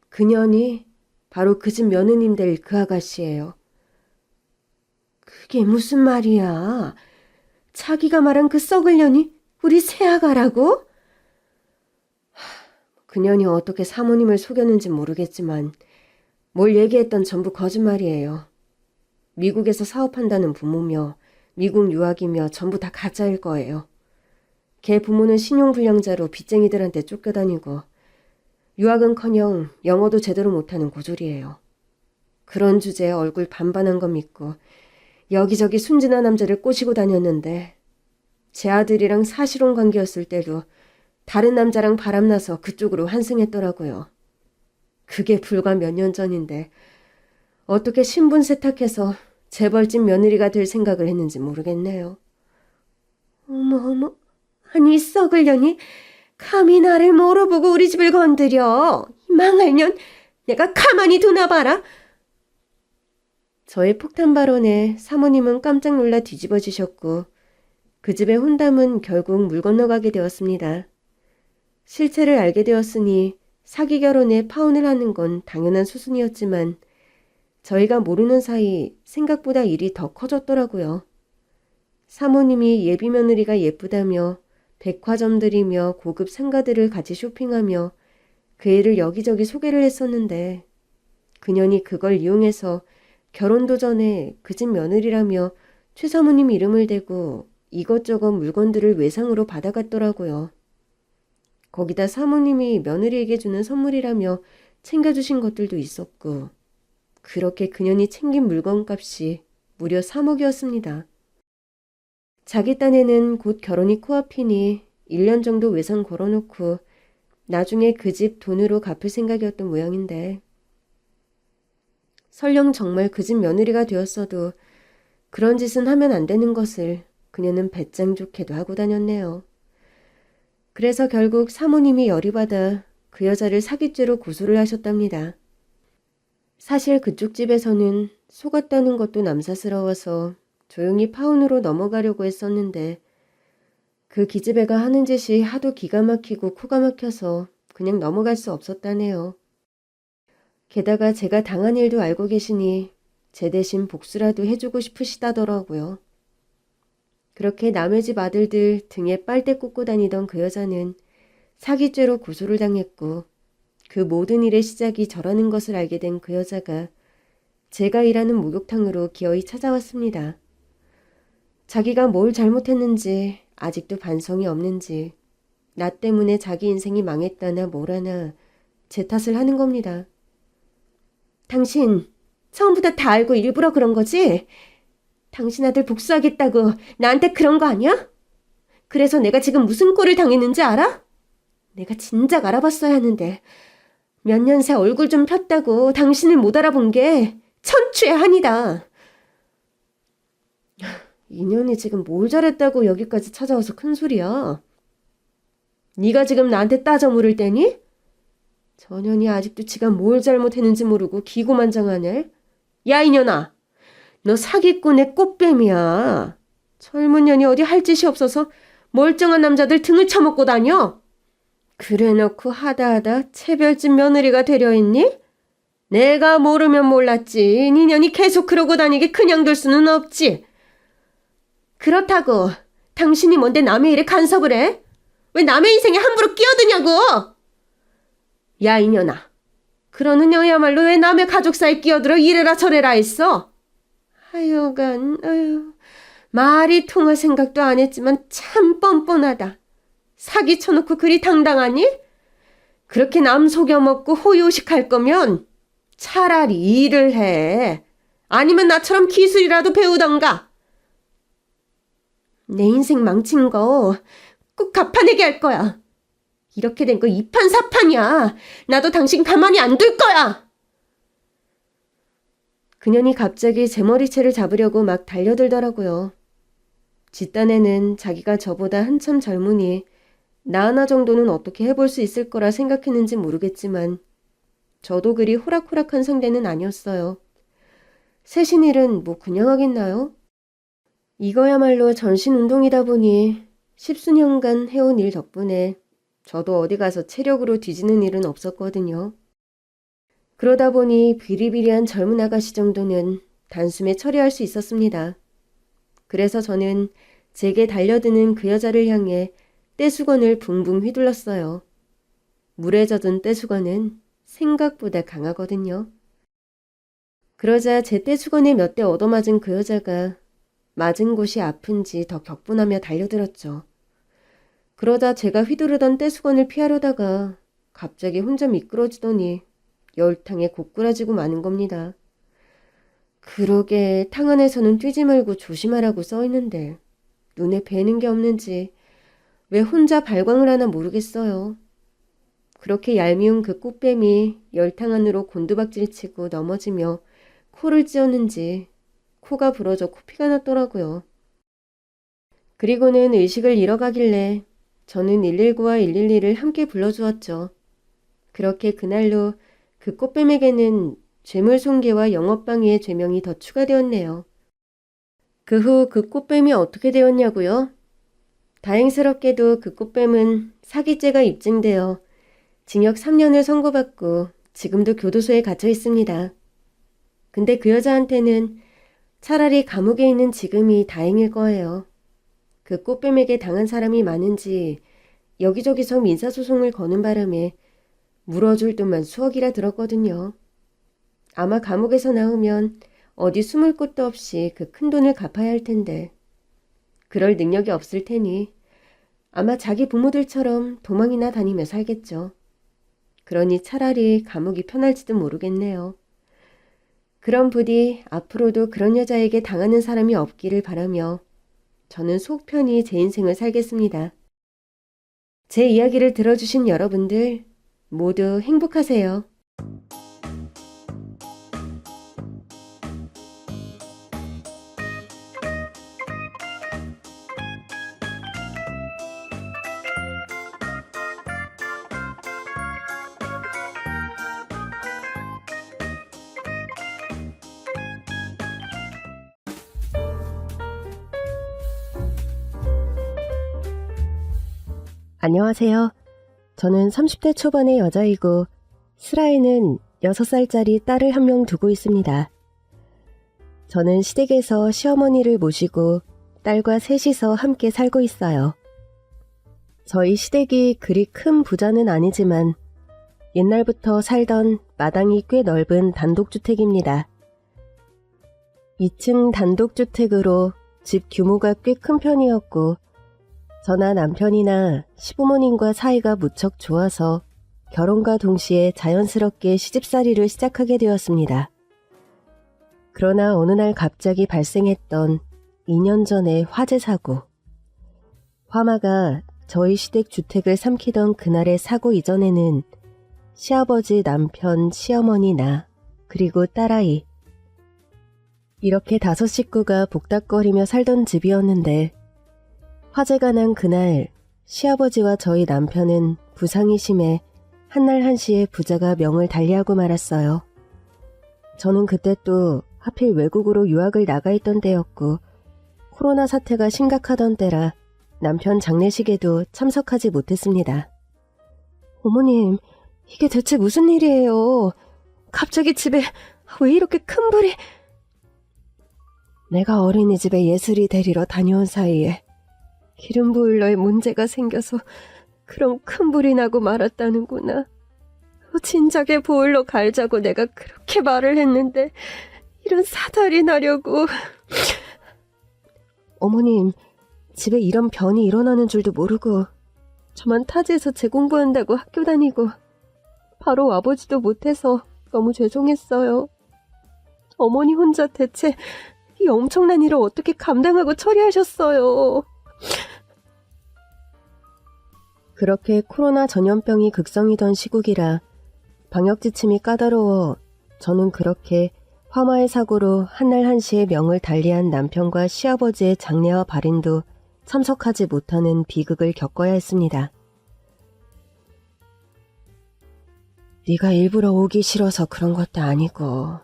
그 년이 바로 그 집 며느님 될 그 아가씨예요. 그게 무슨 말이야? 자기가 말한 그 썩을 년이 우리 새아가라고? 그 년이 어떻게 사모님을 속였는지 모르겠지만 뭘 얘기했던 전부 거짓말이에요. 미국에서 사업한다는 부모며 미국 유학이며 전부 다 가짜일 거예요. 걔 부모는 신용불량자로 빚쟁이들한테 쫓겨다니고 유학은커녕 영어도 제대로 못하는 고졸이에요. 그런 주제에 얼굴 반반한 거 믿고 여기저기 순진한 남자를 꼬시고 다녔는데 제 아들이랑 사실혼 관계였을 때도 다른 남자랑 바람나서 그쪽으로 환승했더라고요. 그게 불과 몇 년 전인데 어떻게 신분 세탁해서 재벌집 며느리가 될 생각을 했는지 모르겠네요. 어머, 아니 썩을 년이 감히 나를 뭐로 보고 우리 집을 건드려. 망할 년, 내가 가만히 두나 봐라. 저의 폭탄 발언에 사모님은 깜짝 놀라 뒤집어지셨고 그 집의 혼담은 결국 물 건너가게 되었습니다. 실체를 알게 되었으니 사기 결혼에 파혼을 하는 건 당연한 수순이었지만 저희가 모르는 사이 생각보다 일이 더 커졌더라고요. 사모님이 예비 며느리가 예쁘다며 백화점들이며 고급 상가들을 같이 쇼핑하며 그 애를 여기저기 소개를 했었는데 그년이 그걸 이용해서 결혼도 전에 그 집 며느리라며 최 사모님 이름을 대고 이것저것 물건들을 외상으로 받아갔더라고요. 거기다 사모님이 며느리에게 주는 선물이라며 챙겨주신 것들도 있었고 그렇게 그년이 챙긴 물건값이 무려 3억이었습니다. 자기 딴에는 곧 결혼이 코앞이니 1년 정도 외상 걸어놓고 나중에 그 집 돈으로 갚을 생각이었던 모양인데 설령 정말 그 집 며느리가 되었어도 그런 짓은 하면 안 되는 것을 그녀는 배짱 좋게도 하고 다녔네요. 그래서 결국 사모님이 열이 받아 그 여자를 사기죄로 고소를 하셨답니다. 사실 그쪽 집에서는 속았다는 것도 남사스러워서 조용히 파혼으로 넘어가려고 했었는데 그 기집애가 하는 짓이 하도 기가 막히고 코가 막혀서 그냥 넘어갈 수 없었다네요. 게다가 제가 당한 일도 알고 계시니 제 대신 복수라도 해주고 싶으시다더라고요. 그렇게 남의 집 아들들 등에 빨대 꽂고 다니던 그 여자는 사기죄로 고소를 당했고 그 모든 일의 시작이 저라는 것을 알게 된 그 여자가 제가 일하는 목욕탕으로 기어이 찾아왔습니다. 자기가 뭘 잘못했는지 아직도 반성이 없는지 나 때문에 자기 인생이 망했다나 뭐라나 제 탓을 하는 겁니다. 당신 처음부터 다 알고 일부러 그런 거지? 당신 아들 복수하겠다고 나한테 그런 거 아니야? 그래서 내가 지금 무슨 꼴을 당했는지 알아? 내가 진작 알아봤어야 하는데 몇 년 새 얼굴 좀 폈다고 당신을 못 알아본 게 천추의 한이다. 인연이 지금 뭘 잘했다고 여기까지 찾아와서 큰 소리야. 네가 지금 나한테 따져 물을 때니? 저 년이 아직도 지가 뭘 잘못했는지 모르고 기고만장하네. 야 이년아, 너 사기꾼의 꽃뱀이야. 젊은 년이 어디 할 짓이 없어서 멀쩡한 남자들 등을 쳐먹고 다녀. 그래놓고 하다하다 체별집 며느리가 되려 했니? 내가 모르면 몰랐지. 니년이 계속 그러고 다니게 그냥 둘 수는 없지. 그렇다고 당신이 뭔데 남의 일에 간섭을 해? 왜 남의 인생에 함부로 끼어드냐고? 야 이년아, 그러는 여야말로 왜 남의 가족사에 끼어들어 이래라 저래라 했어? 하여간 말이 통할 생각도 안 했지만 참 뻔뻔하다. 사기 쳐놓고 그리 당당하니? 그렇게 남 속여먹고 호요식할 거면 차라리 일을 해. 아니면 나처럼 기술이라도 배우던가. 내 인생 망친 거 꼭 갚아내게 할 거야. 이렇게 된 거 이판사판이야. 나도 당신 가만히 안 둘 거야. 그년이 갑자기 제 머리채를 잡으려고 막 달려들더라고요. 뒷단에는 자기가 저보다 한참 젊으니 나 하나 정도는 어떻게 해볼 수 있을 거라 생각했는지 모르겠지만 저도 그리 호락호락한 상대는 아니었어요. 세신 일은 뭐 그냥 하겠나요? 이거야말로 전신운동이다 보니 10수년간 해온 일 덕분에 저도 어디 가서 체력으로 뒤지는 일은 없었거든요. 그러다 보니 비리비리한 젊은 아가씨 정도는 단숨에 처리할 수 있었습니다. 그래서 저는 제게 달려드는 그 여자를 향해 떼수건을 붕붕 휘둘렀어요. 물에 젖은 떼수건은 생각보다 강하거든요. 그러자 제 떼수건에 몇 대 얻어맞은 그 여자가 맞은 곳이 아픈지 더 격분하며 달려들었죠. 그러다 제가 휘두르던 떼수건을 피하려다가 갑자기 혼자 미끄러지더니 열탕에 고꾸라지고 마는 겁니다. 그러게 탕 안에서는 뛰지 말고 조심하라고 써있는데 눈에 뵈는 게 없는지 왜 혼자 발광을 하나 모르겠어요. 그렇게 얄미운 그 꽃뱀이 열탕 안으로 곤두박질치고 넘어지며 코를 찧었는지 코가 부러져 코피가 났더라고요. 그리고는 의식을 잃어가길래 저는 119와 112를 함께 불러주었죠. 그렇게 그날로 그 그 꽃뱀에게는 죄물손괴와 영업방해의 죄명이 더 추가되었네요. 그 후 그 꽃뱀이 어떻게 되었냐고요? 다행스럽게도 그 꽃뱀은 사기죄가 입증되어 징역 3년을 선고받고 지금도 교도소에 갇혀 있습니다. 근데 그 여자한테는 차라리 감옥에 있는 지금이 다행일 거예요. 그 꽃뱀에게 당한 사람이 많은지 여기저기서 민사소송을 거는 바람에 물어줄 돈만 수억이라 들었거든요. 아마 감옥에서 나오면 어디 숨을 곳도 없이 그 큰 돈을 갚아야 할 텐데 그럴 능력이 없을 테니 아마 자기 부모들처럼 도망이나 다니며 살겠죠. 그러니 차라리 감옥이 편할지도 모르겠네요. 그럼 부디 앞으로도 그런 여자에게 당하는 사람이 없기를 바라며 저는 속 편히 제 인생을 살겠습니다. 제 이야기를 들어주신 여러분들 모두 행복하세요. 안녕하세요. 저는 30대 초반의 여자이고 슬아에는 6살짜리 딸을 한 명 두고 있습니다. 저는 시댁에서 시어머니를 모시고 딸과 셋이서 함께 살고 있어요. 저희 시댁이 그리 큰 부자는 아니지만 옛날부터 살던 마당이 꽤 넓은 단독주택입니다. 2층 단독주택으로 집 규모가 꽤 큰 편이었고 저나 남편이나 시부모님과 사이가 무척 좋아서 결혼과 동시에 자연스럽게 시집살이를 시작하게 되었습니다. 그러나 어느 날 갑자기 발생했던 2년 전의 화재 사고. 화마가 저희 시댁 주택을 삼키던 그날의 사고 이전에는 시아버지, 남편, 시어머니, 나, 그리고 딸아이 이렇게 5 식구가 복닥거리며 살던 집이었는데 화재가 난 그날 시아버지와 저희 남편은 부상이 심해 한날 한시에 부자가 명을 달리하고 말았어요. 저는 그때 또 하필 외국으로 유학을 나가 있던 때였고 코로나 사태가 심각하던 때라 남편 장례식에도 참석하지 못했습니다. 어머님, 이게 대체 무슨 일이에요? 갑자기 집에 왜 이렇게 큰 불이... 내가 어린이집에 예슬이 데리러 다녀온 사이에 기름 보일러에 문제가 생겨서 그런 큰 불이 나고 말았다는구나. 진작에 보일러 갈자고 내가 그렇게 말을 했는데 이런 사달이 나려고. 어머님, 집에 이런 변이 일어나는 줄도 모르고 저만 타지에서 재공부한다고 학교 다니고 바로 와보지도 못해서 너무 죄송했어요. 어머니 혼자 대체 이 엄청난 일을 어떻게 감당하고 처리하셨어요. 그렇게 코로나 전염병이 극성이던 시국이라 방역 지침이 까다로워 저는 그렇게 화마의 사고로 한날 한시에 명을 달리한 남편과 시아버지의 장례와 발인도 참석하지 못하는 비극을 겪어야 했습니다. 네가 일부러 오기 싫어서 그런 것도 아니고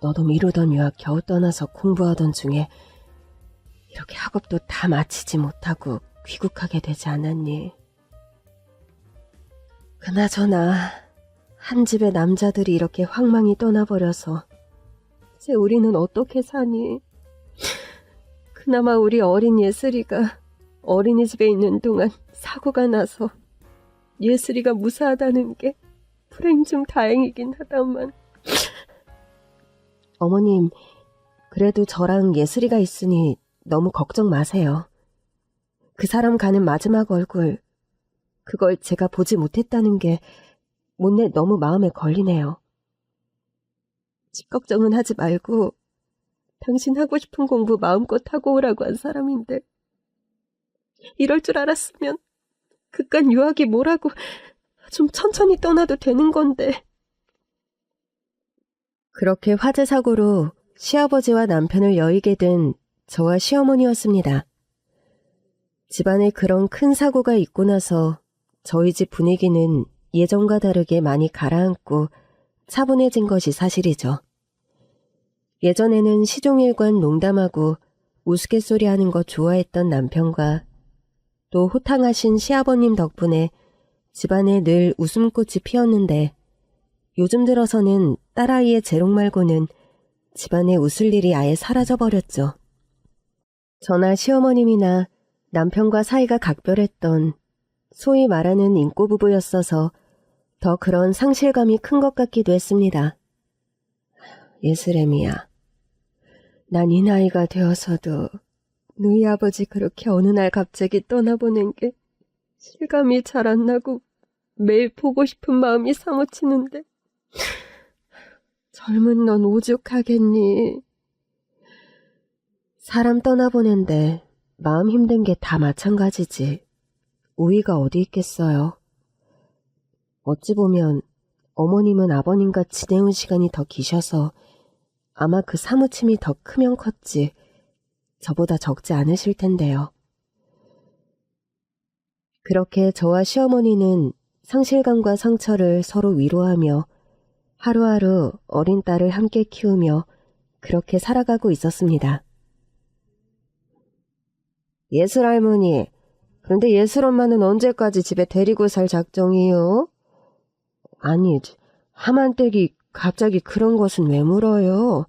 너도 미루던 유학 겨우 떠나서 공부하던 중에 이렇게 학업도 다 마치지 못하고 귀국하게 되지 않았니? 그나저나 한 집의 남자들이 이렇게 황망히 떠나버려서 이제 우리는 어떻게 사니? 그나마 우리 어린 예슬이가 어린이집에 있는 동안 사고가 나서 예슬이가 무사하다는 게 불행 중 다행이긴 하다만. 어머님, 그래도 저랑 예슬이가 있으니 너무 걱정 마세요. 그 사람 가는 마지막 얼굴, 그걸 제가 보지 못했다는 게 못내 너무 마음에 걸리네요. 집 걱정은 하지 말고 당신 하고 싶은 공부 마음껏 하고 오라고 한 사람인데 이럴 줄 알았으면 그깟 유학이 뭐라고 좀 천천히 떠나도 되는 건데. 그렇게 화재 사고로 시아버지와 남편을 여의게 된 저와 시어머니였습니다. 집안에 그런 큰 사고가 있고 나서 저희 집 분위기는 예전과 다르게 많이 가라앉고 차분해진 것이 사실이죠. 예전에는 시종일관 농담하고 우스갯소리 하는 거 좋아했던 남편과 또 호탕하신 시아버님 덕분에 집안에 늘 웃음꽃이 피었는데 요즘 들어서는 딸아이의 재롱 말고는 집안에 웃을 일이 아예 사라져버렸죠. 저나 시어머님이나 남편과 사이가 각별했던 소위 말하는 인꼬부부였어서 더 그런 상실감이 큰 것 같기도 했습니다. 예슬애미야, 난 이 나이가 되어서도 너희 아버지 그렇게 어느 날 갑자기 떠나보낸 게 실감이 잘 안 나고 매일 보고 싶은 마음이 사무치는데 젊은 넌 오죽하겠니? 사람 떠나보낸데 마음 힘든 게 다 마찬가지지. 우위가 어디 있겠어요. 어찌 보면 어머님은 아버님과 지내온 시간이 더 기셔서 아마 그 사무침이 더 크면 컸지 저보다 적지 않으실 텐데요. 그렇게 저와 시어머니는 상실감과 상처를 서로 위로하며 하루하루 어린 딸을 함께 키우며 그렇게 살아가고 있었습니다. 예슬 할머니, 그런데 예슬 엄마는 언제까지 집에 데리고 살 작정이요? 아니, 하만댁이 갑자기 그런 것은 왜 물어요?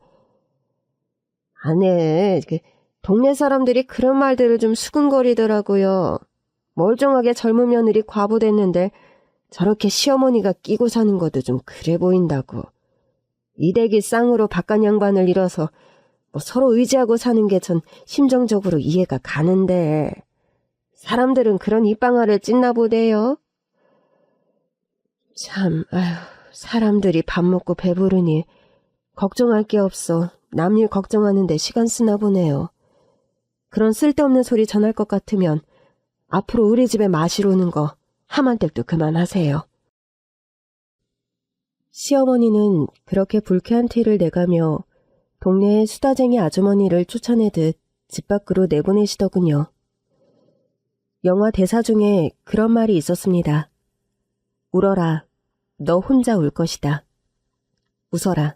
아네, 동네 사람들이 그런 말들을 좀 수근거리더라고요. 멀쩡하게 젊은 며느리 과부 됐는데 저렇게 시어머니가 끼고 사는 것도 좀 그래 보인다고. 이댁이 쌍으로 바깥 양반을 잃어서 뭐 서로 의지하고 사는 게 전 심정적으로 이해가 가는데 사람들은 그런 입방아를 찢나 보대요. 참, 아휴, 사람들이 밥 먹고 배부르니 걱정할 게 없어 남일 걱정하는데 시간 쓰나 보네요. 그런 쓸데없는 소리 전할 것 같으면 앞으로 우리 집에 마시러 오는 거 하만댁도 그만하세요. 시어머니는 그렇게 불쾌한 티를 내가며 동네의 수다쟁이 아주머니를 쫓아내듯 집 밖으로 내보내시더군요. 영화 대사 중에 그런 말이 있었습니다. 울어라, 너 혼자 울 것이다. 웃어라,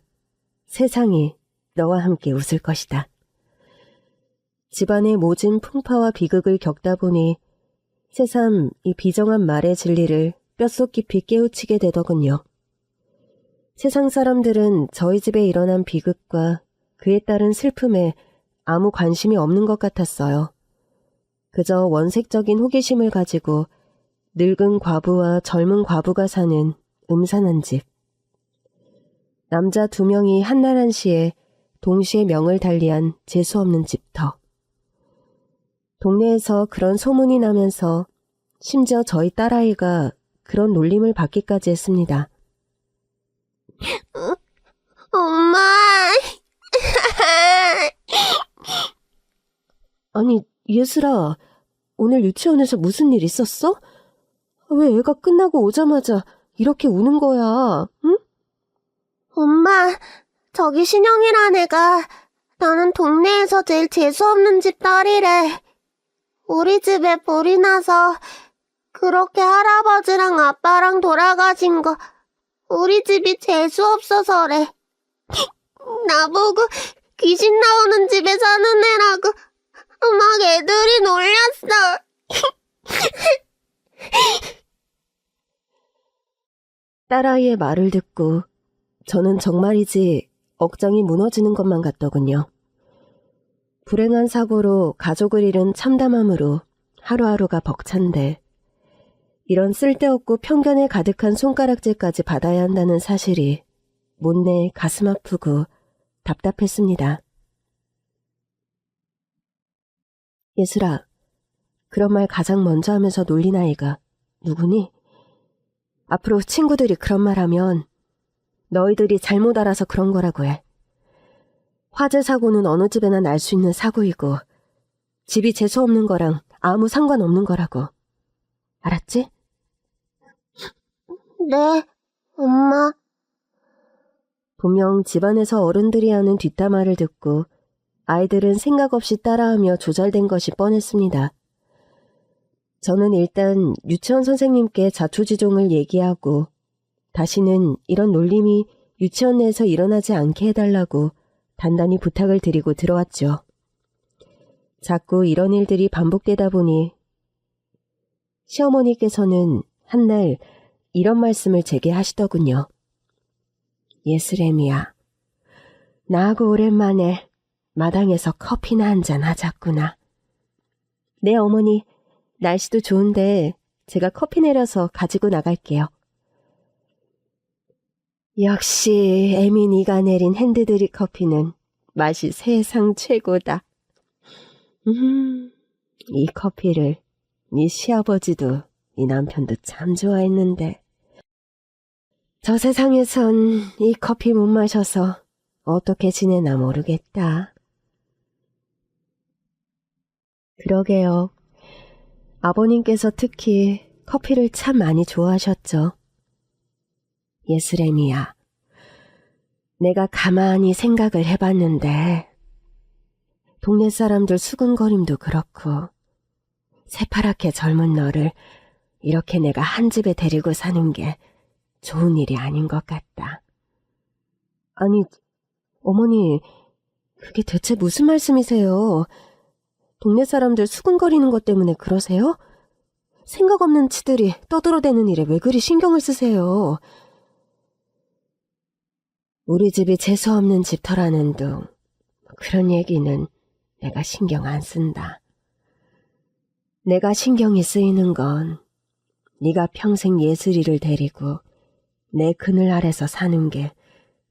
세상이 너와 함께 웃을 것이다. 집안의 모진 풍파와 비극을 겪다 보니 새삼 이 비정한 말의 진리를 뼛속 깊이 깨우치게 되더군요. 세상 사람들은 저희 집에 일어난 비극과 그에 따른 슬픔에 아무 관심이 없는 것 같았어요. 그저 원색적인 호기심을 가지고 늙은 과부와 젊은 과부가 사는 음산한 집. 남자 2명이 한날 한시에 동시에 명을 달리한 재수없는 집터. 동네에서 그런 소문이 나면서 심지어 저희 딸아이가 그런 놀림을 받기까지 했습니다. 엄마! 아니, 예슬아, 오늘 유치원에서 무슨 일 있었어? 왜 애가 끝나고 오자마자 이렇게 우는 거야, 응? 엄마, 저기 신영이란 애가 나는 동네에서 제일 재수없는 집 딸이래. 우리 집에 불이 나서 그렇게 할아버지랑 아빠랑 돌아가신 거 우리 집이 재수없어서래. 나보고 귀신 나오는 집에 사는 애라고 막 애들이 놀렸어. 딸아이의 말을 듣고 저는 정말이지 억장이 무너지는 것만 같더군요. 불행한 사고로 가족을 잃은 참담함으로 하루하루가 벅찬데 이런 쓸데없고 편견에 가득한 손가락질까지 받아야 한다는 사실이 못내 가슴 아프고 답답했습니다. 예슬아, 그런 말 가장 먼저 하면서 놀린 아이가 누구니? 앞으로 친구들이 그런 말 하면 너희들이 잘못 알아서 그런 거라고 해. 화재 사고는 어느 집에나 날 수 있는 사고이고 집이 재수없는 거랑 아무 상관없는 거라고. 알았지? 네, 엄마. 분명 집안에서 어른들이 하는 뒷담화를 듣고 아이들은 생각 없이 따라하며 조절된 것이 뻔했습니다. 저는 일단 유치원 선생님께 자초지종을 얘기하고 다시는 이런 놀림이 유치원 내에서 일어나지 않게 해달라고 단단히 부탁을 드리고 들어왔죠. 자꾸 이런 일들이 반복되다 보니 시어머니께서는 한날 이런 말씀을 제게 하시더군요. 예슬애미야, 나하고 오랜만에 마당에서 커피나 한잔 하자꾸나. 네, 어머니. 날씨도 좋은데 제가 커피 내려서 가지고 나갈게요. 역시 애미 네가 내린 핸드드립 커피는 맛이 세상 최고다. 이 커피를 네 시아버지도 네 남편도 참 좋아했는데 저 세상에선 이 커피 못 마셔서 어떻게 지내나 모르겠다. 그러게요. 아버님께서 특히 커피를 참 많이 좋아하셨죠. 예슬애미야, 내가 가만히 생각을 해봤는데 동네 사람들 수근거림도 그렇고 새파랗게 젊은 너를 이렇게 내가 한 집에 데리고 사는 게 좋은 일이 아닌 것 같다. 아니, 어머니, 그게 대체 무슨 말씀이세요? 동네 사람들 수근거리는 것 때문에 그러세요? 생각 없는 치들이 떠들어대는 일에 왜 그리 신경을 쓰세요? 우리 집이 재수없는 집터라는 둥, 그런 얘기는 내가 신경 안 쓴다. 내가 신경이 쓰이는 건 네가 평생 예슬이를 데리고 내 그늘 아래서 사는 게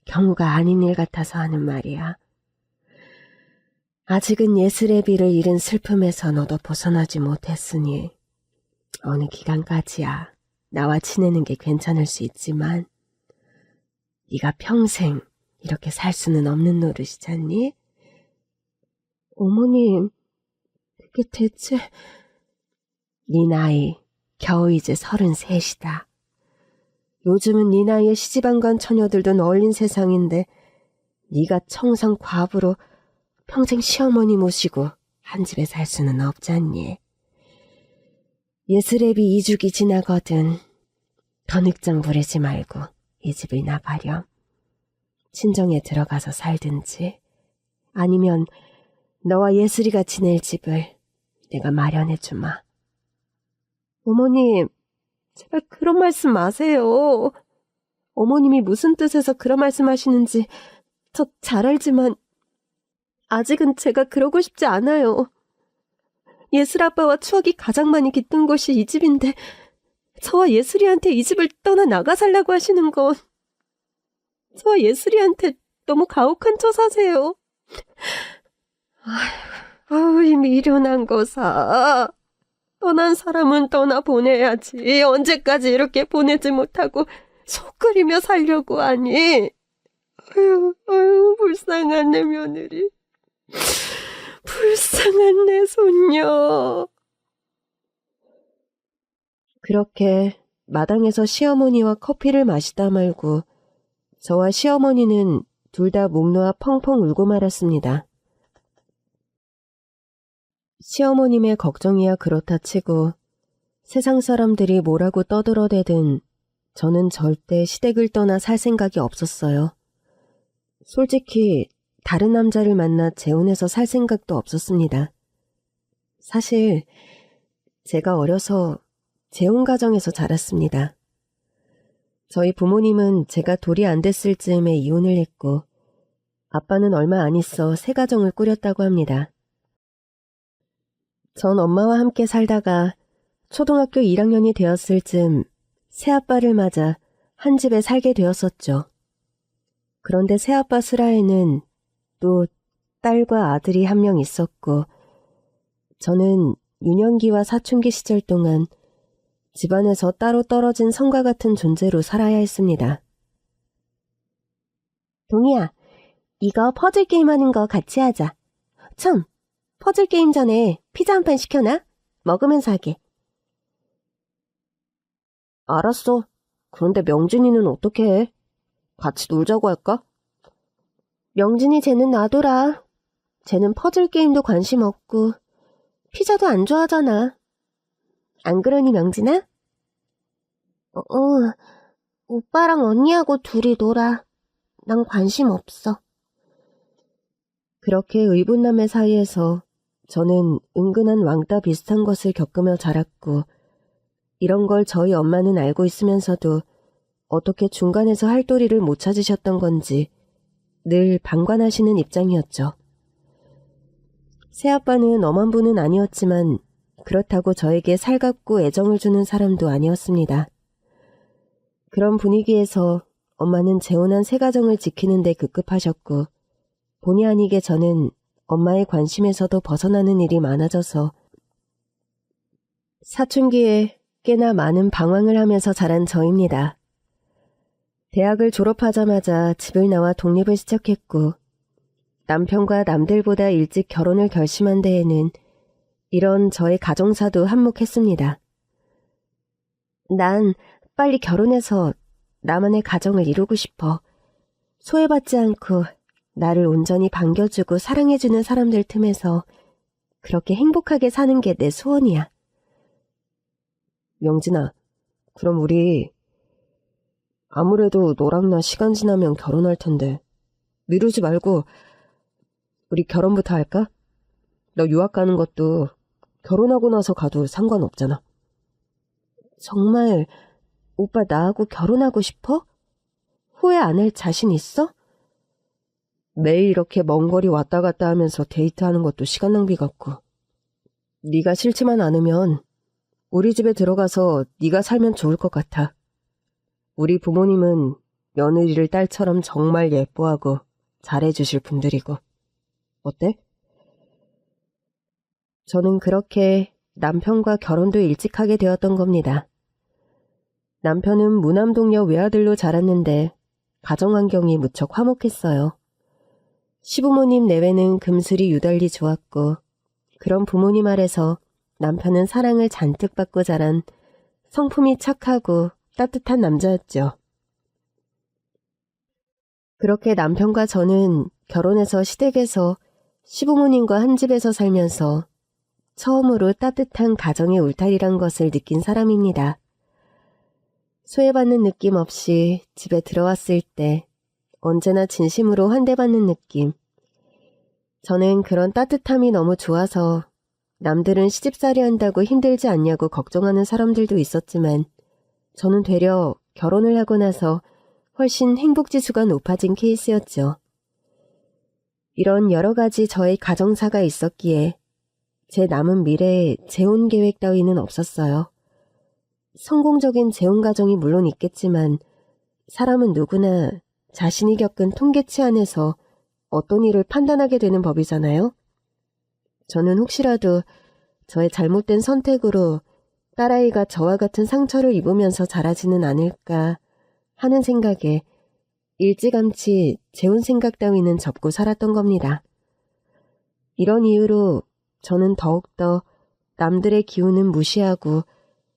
경우가 아닌 일 같아서 하는 말이야. 아직은 예슬애비를 잃은 슬픔에서 너도 벗어나지 못했으니 어느 기간까지야 나와 지내는 게 괜찮을 수 있지만 네가 평생 이렇게 살 수는 없는 노릇이잖니? 어머님, 그게 대체... 네 나이 겨우 이제 33이다. 요즘은 네 나이에 시집안 간 처녀들도 널린 세상인데 네가 청상 과부로 평생 시어머니 모시고 한 집에 살 수는 없잖니. 예슬애비 2주기 지나거든 더 늑장 부리지 말고 이 집을 나가렴. 친정에 들어가서 살든지 아니면 너와 예슬이가 지낼 집을 내가 마련해주마. 어머님, 제발 그런 말씀 마세요. 어머님이 무슨 뜻에서 그런 말씀하시는지 저 잘 알지만 아직은 제가 그러고 싶지 않아요. 예슬 아빠와 추억이 가장 많이 깃든 곳이 이 집인데 저와 예슬이한테 이 집을 떠나 나가 살라고 하시는 건 저와 예슬이한테 너무 가혹한 처사세요. 아유, 이 미련한 거사. 떠난 사람은 떠나보내야지. 언제까지 이렇게 보내지 못하고 속 끓이며 살려고 하니. 아유, 불쌍한 내 며느리. 불쌍한 내 손녀. 그렇게 마당에서 시어머니와 커피를 마시다 말고 저와 시어머니는 둘 다 목 놓아 펑펑 울고 말았습니다. 시어머님의 걱정이야 그렇다 치고 세상 사람들이 뭐라고 떠들어대든 저는 절대 시댁을 떠나 살 생각이 없었어요. 솔직히 다른 남자를 만나 재혼해서 살 생각도 없었습니다. 사실 제가 어려서 재혼 가정에서 자랐습니다. 저희 부모님은 제가 돌이 안 됐을 즈음에 이혼을 했고 아빠는 얼마 안 있어 새 가정을 꾸렸다고 합니다. 전 엄마와 함께 살다가 초등학교 1학년이 되었을 즈음 새아빠를 맞아 한 집에 살게 되었었죠. 그런데 새아빠 슬하에는 또 딸과 아들이 한 명 있었고 저는 유년기와 사춘기 시절 동안 집안에서 따로 떨어진 성과 같은 존재로 살아야 했습니다. 동희야, 이거 퍼즐 게임하는 거 같이 하자. 참, 퍼즐 게임 전에 피자 한 판 시켜놔. 먹으면서 하게. 알았어. 그런데 명진이는 어떻게 해? 같이 놀자고 할까? 명진이 쟤는 놔둬라. 쟤는 퍼즐 게임도 관심 없고 피자도 안 좋아하잖아. 안 그러니 명진아? 오빠랑 언니하고 둘이 놀아. 난 관심 없어. 그렇게 의붓남의 사이에서 저는 은근한 왕따 비슷한 것을 겪으며 자랐고, 이런 걸 저희 엄마는 알고 있으면서도 어떻게 중간에서 할 도리를 못 찾으셨던 건지 늘 방관하시는 입장이었죠. 새아빠는 엄한 분은 아니었지만 그렇다고 저에게 살갑고 애정을 주는 사람도 아니었습니다. 그런 분위기에서 엄마는 재혼한 새 가정을 지키는 데 급급하셨고, 본의 아니게 저는 엄마의 관심에서도 벗어나는 일이 많아져서 사춘기에 꽤나 많은 방황을 하면서 자란 저입니다. 대학을 졸업하자마자 집을 나와 독립을 시작했고, 남편과 남들보다 일찍 결혼을 결심한 데에는 이런 저의 가정사도 한몫했습니다. 난 빨리 결혼해서 나만의 가정을 이루고 싶어. 소외받지 않고 나를 온전히 반겨주고 사랑해주는 사람들 틈에서 그렇게 행복하게 사는 게 내 소원이야. 명진아, 그럼 우리 아무래도 너랑 나 시간 지나면 결혼할 텐데 미루지 말고 우리 결혼부터 할까? 너 유학 가는 것도 결혼하고 나서 가도 상관없잖아. 정말 오빠 나하고 결혼하고 싶어? 후회 안 할 자신 있어? 매일 이렇게 먼 거리 왔다 갔다 하면서 데이트하는 것도 시간 낭비 같고. 네가 싫지만 않으면 우리 집에 들어가서 네가 살면 좋을 것 같아. 우리 부모님은 며느리를 딸처럼 정말 예뻐하고 잘해주실 분들이고. 어때? 저는 그렇게 남편과 결혼도 일찍 하게 되었던 겁니다. 남편은 무남동녀 외아들로 자랐는데 가정환경이 무척 화목했어요. 시부모님 내외는 금슬이 유달리 좋았고, 그런 부모님 아래서 남편은 사랑을 잔뜩 받고 자란 성품이 착하고 따뜻한 남자였죠. 그렇게 남편과 저는 결혼해서 시댁에서 시부모님과 한 집에서 살면서 처음으로 따뜻한 가정의 울타리란 것을 느낀 사람입니다. 소외받는 느낌 없이 집에 들어왔을 때 언제나 진심으로 환대받는 느낌. 저는 그런 따뜻함이 너무 좋아서 남들은 시집살이 한다고 힘들지 않냐고 걱정하는 사람들도 있었지만, 저는 되려 결혼을 하고 나서 훨씬 행복지수가 높아진 케이스였죠. 이런 여러 가지 저의 가정사가 있었기에 제 남은 미래에 재혼 계획 따위는 없었어요. 성공적인 재혼 가정이 물론 있겠지만 사람은 누구나 자신이 겪은 통계치 안에서 어떤 일을 판단하게 되는 법이잖아요. 저는 혹시라도 저의 잘못된 선택으로 딸아이가 저와 같은 상처를 입으면서 자라지는 않을까 하는 생각에 일찌감치 재혼 생각 따위는 접고 살았던 겁니다. 이런 이유로 저는 더욱더 남들의 기운은 무시하고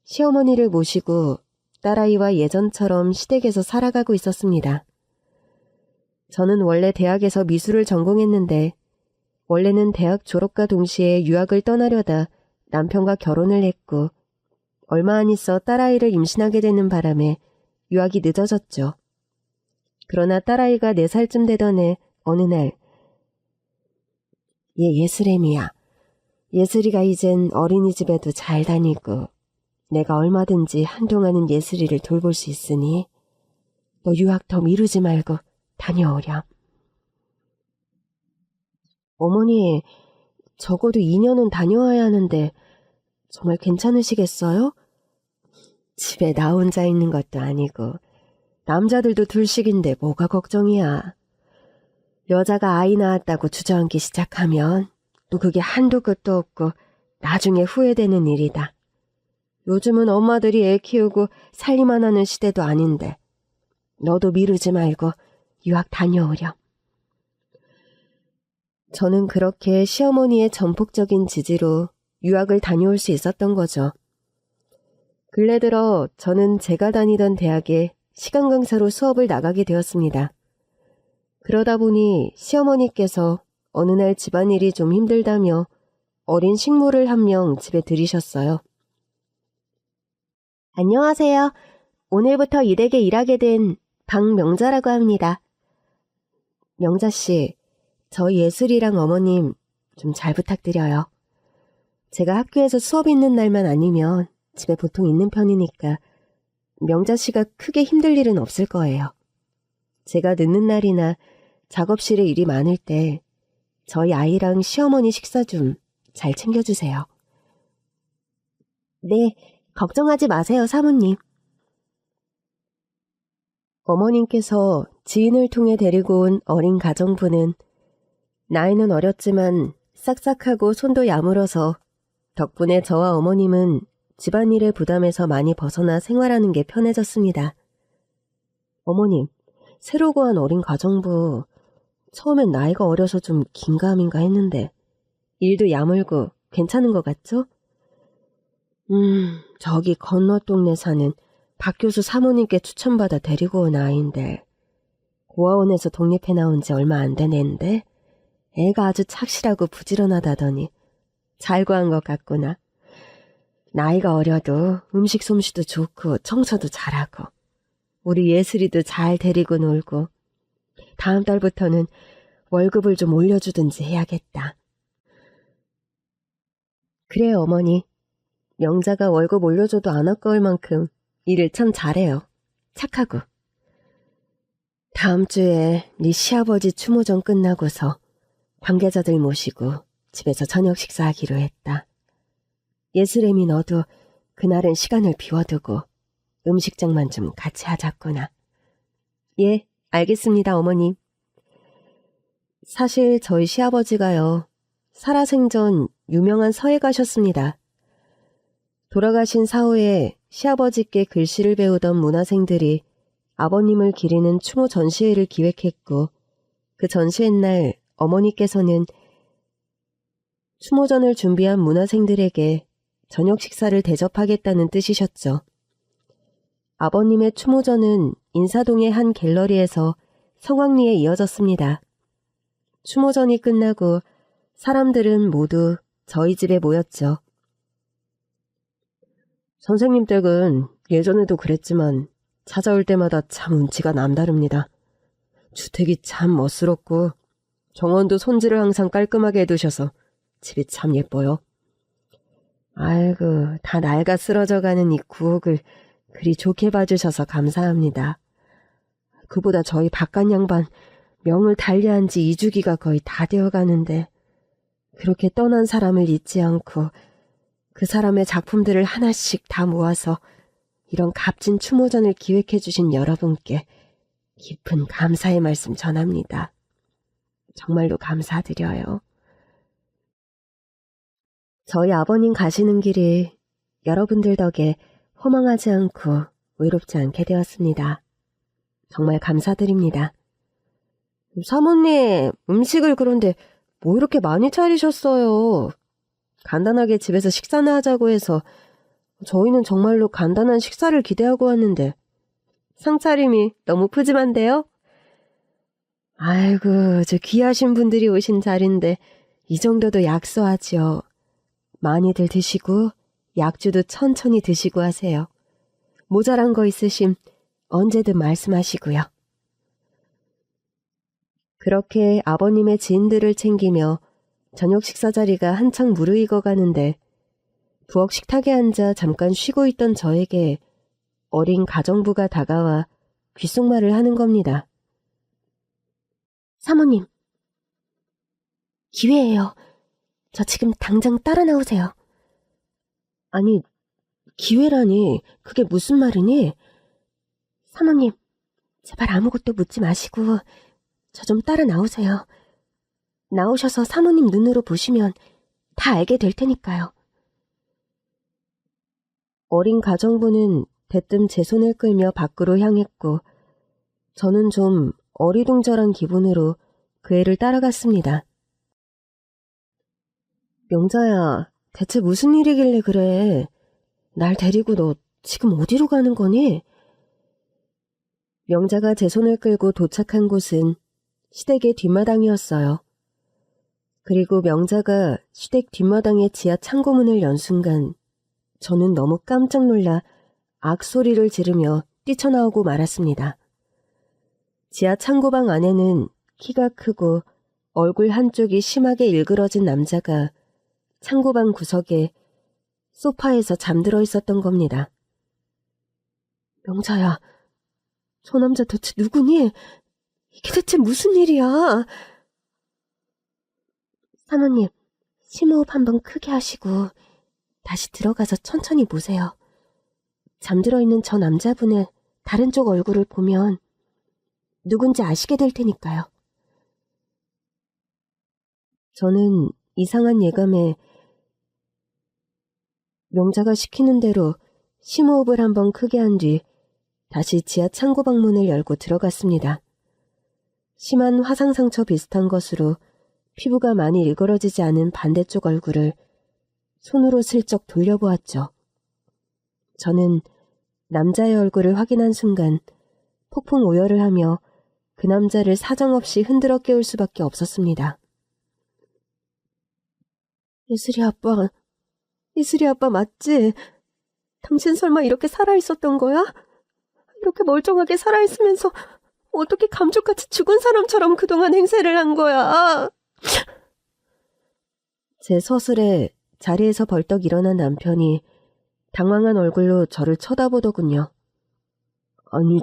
시어머니를 모시고 딸아이와 예전처럼 시댁에서 살아가고 있었습니다. 저는 원래 대학에서 미술을 전공했는데 원래는 대학 졸업과 동시에 유학을 떠나려다 남편과 결혼을 했고 얼마 안 있어 딸아이를 임신하게 되는 바람에 유학이 늦어졌죠. 그러나 딸아이가 4살쯤 되던 해 어느 날 얘 예슬애미야. 예슬이가 이젠 어린이집에도 잘 다니고 내가 얼마든지 한동안은 예슬이를 돌볼 수 있으니 너 유학 더 미루지 말고 다녀오렴. 어머니, 적어도 2년은 다녀와야 하는데 정말 괜찮으시겠어요? 집에 나 혼자 있는 것도 아니고 남자들도 둘씩인데 뭐가 걱정이야. 여자가 아이 낳았다고 주저앉기 시작하면 또 그게 한도 끝도 없고 나중에 후회되는 일이다. 요즘은 엄마들이 애 키우고 살림만 하는 시대도 아닌데 너도 미루지 말고 유학 다녀오렴. 저는 그렇게 시어머니의 전폭적인 지지로 유학을 다녀올 수 있었던 거죠. 근래 들어 저는 제가 다니던 대학에 시간 강사로 수업을 나가게 되었습니다. 그러다 보니 시어머니께서 어느 날 집안일이 좀 힘들다며 어린 식모를 한 명 집에 들이셨어요. 안녕하세요. 오늘부터 이 댁에 일하게 된 박명자라고 합니다. 명자 씨, 저희 예슬이랑 어머님 좀 잘 부탁드려요. 제가 학교에서 수업 있는 날만 아니면 집에 보통 있는 편이니까 명자 씨가 크게 힘들 일은 없을 거예요. 제가 늦는 날이나 작업실에 일이 많을 때 저희 아이랑 시어머니 식사 좀 잘 챙겨주세요. 네, 걱정하지 마세요, 사모님. 어머님께서 지인을 통해 데리고 온 어린 가정부는 나이는 어렸지만 싹싹하고 손도 야물어서 덕분에 저와 어머님은 집안일의 부담에서 많이 벗어나 생활하는 게 편해졌습니다. 어머님, 새로 구한 어린 가정부, 처음엔 나이가 어려서 좀 긴가민가 했는데 일도 야물고 괜찮은 것 같죠? 저기 건너 동네 사는 박 교수 사모님께 추천받아 데리고 온 아이인데 고아원에서 독립해 나온 지 얼마 안 된 애인데 애가 아주 착실하고 부지런하다더니 잘 구한 것 같구나. 나이가 어려도 음식 솜씨도 좋고 청소도 잘하고 우리 예슬이도 잘 데리고 놀고 다음 달부터는 월급을 좀 올려주든지 해야겠다. 그래요, 어머니. 명자가 월급 올려줘도 안 아까울 만큼 일을 참 잘해요. 착하고. 다음 주에 네 시아버지 추모전 끝나고서 관계자들 모시고 집에서 저녁 식사하기로 했다. 예슬애미 너도 그날은 시간을 비워두고 음식장만 좀 같이 하자꾸나. 예, 알겠습니다, 어머님. 사실 저희 시아버지가요, 살아생전 유명한 서예 가셨습니다. 돌아가신 사후에 시아버지께 글씨를 배우던 문화생들이 아버님을 기리는 추모 전시회를 기획했고 그 전시회 날 어머니께서는 추모전을 준비한 문화생들에게 저녁 식사를 대접하겠다는 뜻이셨죠. 아버님의 추모전은 인사동의 한 갤러리에서 성황리에 이어졌습니다. 추모전이 끝나고 사람들은 모두 저희 집에 모였죠. 선생님 댁은 예전에도 그랬지만 찾아올 때마다 참 운치가 남다릅니다. 주택이 참 멋스럽고 정원도 손질을 항상 깔끔하게 해두셔서 집이 참 예뻐요. 아이고, 다 낡아 쓰러져가는 이 구옥을 그리 좋게 봐주셔서 감사합니다. 그보다 저희 바깥 양반 명을 달리한 지 2주기가 거의 다 되어가는데 그렇게 떠난 사람을 잊지 않고 그 사람의 작품들을 하나씩 다 모아서 이런 값진 추모전을 기획해 주신 여러분께 깊은 감사의 말씀 전합니다. 정말로 감사드려요. 저희 아버님 가시는 길이 여러분들 덕에 허망하지 않고 외롭지 않게 되었습니다. 정말 감사드립니다. 사모님, 음식을 그런데 뭐 이렇게 많이 차리셨어요? 간단하게 집에서 식사나 하자고 해서 저희는 정말로 간단한 식사를 기대하고 왔는데 상차림이 너무 푸짐한데요? 아이고, 저 귀하신 분들이 오신 자리인데 이 정도도 약소하지요. 많이들 드시고 약주도 천천히 드시고 하세요. 모자란 거 있으심 언제든 말씀하시고요. 그렇게 아버님의 지인들을 챙기며 저녁 식사 자리가 한창 무르익어 가는데 부엌 식탁에 앉아 잠깐 쉬고 있던 저에게 어린 가정부가 다가와 귓속말을 하는 겁니다. 사모님, 기회예요. 저 지금 당장 따라 나오세요. 아니, 기회라니 그게 무슨 말이니? 사모님, 제발 아무것도 묻지 마시고 저 좀 따라 나오세요. 나오셔서 사모님 눈으로 보시면 다 알게 될 테니까요. 어린 가정부는 대뜸 제 손을 끌며 밖으로 향했고 저는 좀 어리둥절한 기분으로 그 애를 따라갔습니다. 명자야, 대체 무슨 일이길래 그래? 날 데리고 너 지금 어디로 가는 거니? 명자가 제 손을 끌고 도착한 곳은 시댁의 뒷마당이었어요. 그리고 명자가 시댁 뒷마당의 지하 창고문을 연 순간 저는 너무 깜짝 놀라 악소리를 지르며 뛰쳐나오고 말았습니다. 지하 창고방 안에는 키가 크고 얼굴 한쪽이 심하게 일그러진 남자가 창고방 구석에 소파에서 잠들어 있었던 겁니다. 명자야, 저 남자 대체 누구니? 이게 대체 무슨 일이야? 사모님, 심호흡 한번 크게 하시고 다시 들어가서 천천히 보세요. 잠들어 있는 저 남자분의 다른 쪽 얼굴을 보면 누군지 아시게 될 테니까요. 저는 이상한 예감에 명자가 시키는 대로 심호흡을 한번 크게 한 뒤 다시 지하 창고 방문을 열고 들어갔습니다. 심한 화상 상처 비슷한 것으로 피부가 많이 일그러지지 않은 반대쪽 얼굴을 손으로 슬쩍 돌려보았죠. 저는 남자의 얼굴을 확인한 순간 폭풍 오열을 하며 그 남자를 사정없이 흔들어 깨울 수밖에 없었습니다. 예슬이 아빠 맞지? 당신 설마 이렇게 살아있었던 거야? 이렇게 멀쩡하게 살아있으면서 어떻게 감쪽같이 죽은 사람처럼 그동안 행세를 한 거야? 제 서슬에 자리에서 벌떡 일어난 남편이 당황한 얼굴로 저를 쳐다보더군요. 아니,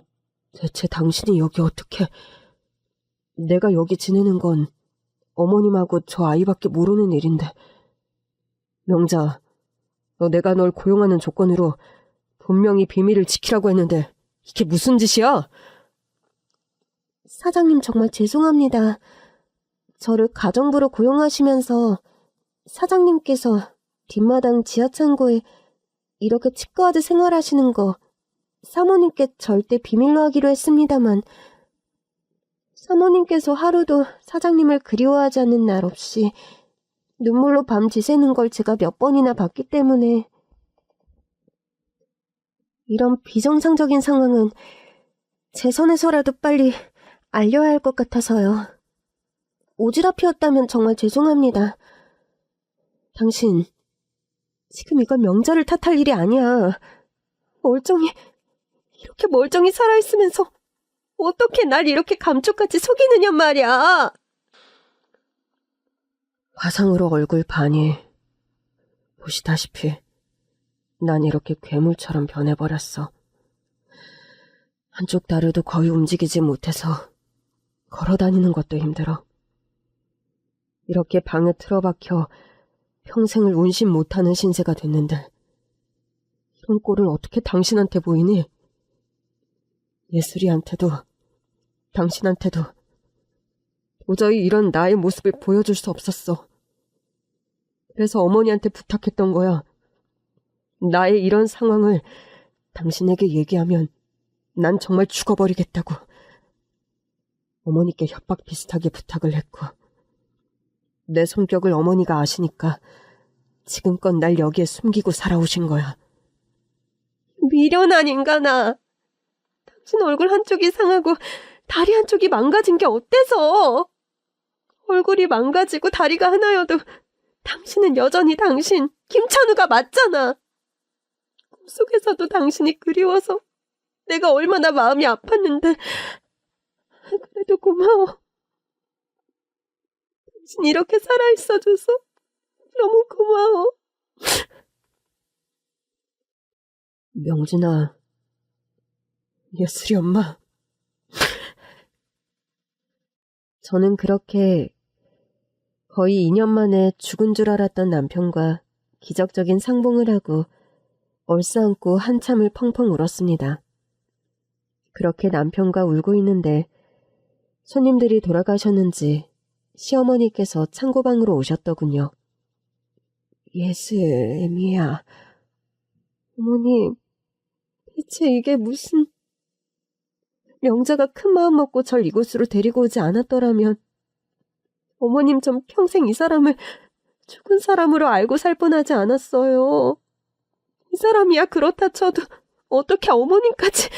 대체 당신이 여기 어떻게... 내가 여기 지내는 건 어머님하고 저 아이밖에 모르는 일인데. 명자, 너 내가 널 고용하는 조건으로 분명히 비밀을 지키라고 했는데 이게 무슨 짓이야? 사장님 정말 죄송합니다. 저를 가정부로 고용하시면서 사장님께서 뒷마당 지하창고에 이렇게 치과하듯 생활하시는 거 사모님께 절대 비밀로 하기로 했습니다만 사모님께서 하루도 사장님을 그리워하지 않는 날 없이 눈물로 밤 지새는 걸 제가 몇 번이나 봤기 때문에 이런 비정상적인 상황은 제 선에서라도 빨리 알려야 할 것 같아서요. 오지랖이었다면 정말 죄송합니다. 당신, 지금 이건 명자를 탓할 일이 아니야. 이렇게 멀쩡히 살아있으면서 어떻게 날 이렇게 감쪽같이 속이느냐 말이야. 화상으로 얼굴 반이. 보시다시피 난 이렇게 괴물처럼 변해버렸어. 한쪽 다리도 거의 움직이지 못해서 걸어다니는 것도 힘들어. 이렇게 방에 틀어박혀 평생을 운신 못하는 신세가 됐는데 이런 꼴을 어떻게 당신한테 보이니? 예슬이한테도 당신한테도 도저히 이런 나의 모습을 보여줄 수 없었어. 그래서 어머니한테 부탁했던 거야. 나의 이런 상황을 당신에게 얘기하면 난 정말 죽어버리겠다고. 어머니께 협박 비슷하게 부탁을 했고 내 성격을 어머니가 아시니까 지금껏 날 여기에 숨기고 살아오신 거야. 미련한 인간아. 당신 얼굴 한쪽이 상하고 다리 한쪽이 망가진 게 어때서? 얼굴이 망가지고 다리가 하나여도 당신은 여전히 당신, 김찬우가 맞잖아. 꿈속에서도 당신이 그리워서 내가 얼마나 마음이 아팠는데 그래도 고마워. 당신 이렇게 살아있어줘서 너무 고마워. 명진아, 예슬이 엄마. 저는 그렇게 거의 2년 만에 죽은 줄 알았던 남편과 기적적인 상봉을 하고 얼싸안고 한참을 펑펑 울었습니다. 그렇게 남편과 울고 있는데 손님들이 돌아가셨는지 시어머니께서 창고방으로 오셨더군요. 예슬, 애미야. 어머님, 대체 이게 무슨... 명자가 큰 마음 먹고 절 이곳으로 데리고 오지 않았더라면 어머님 전 평생 이 사람을 죽은 사람으로 알고 살 뻔하지 않았어요. 이 사람이야 그렇다 쳐도 어떻게 어머님까지...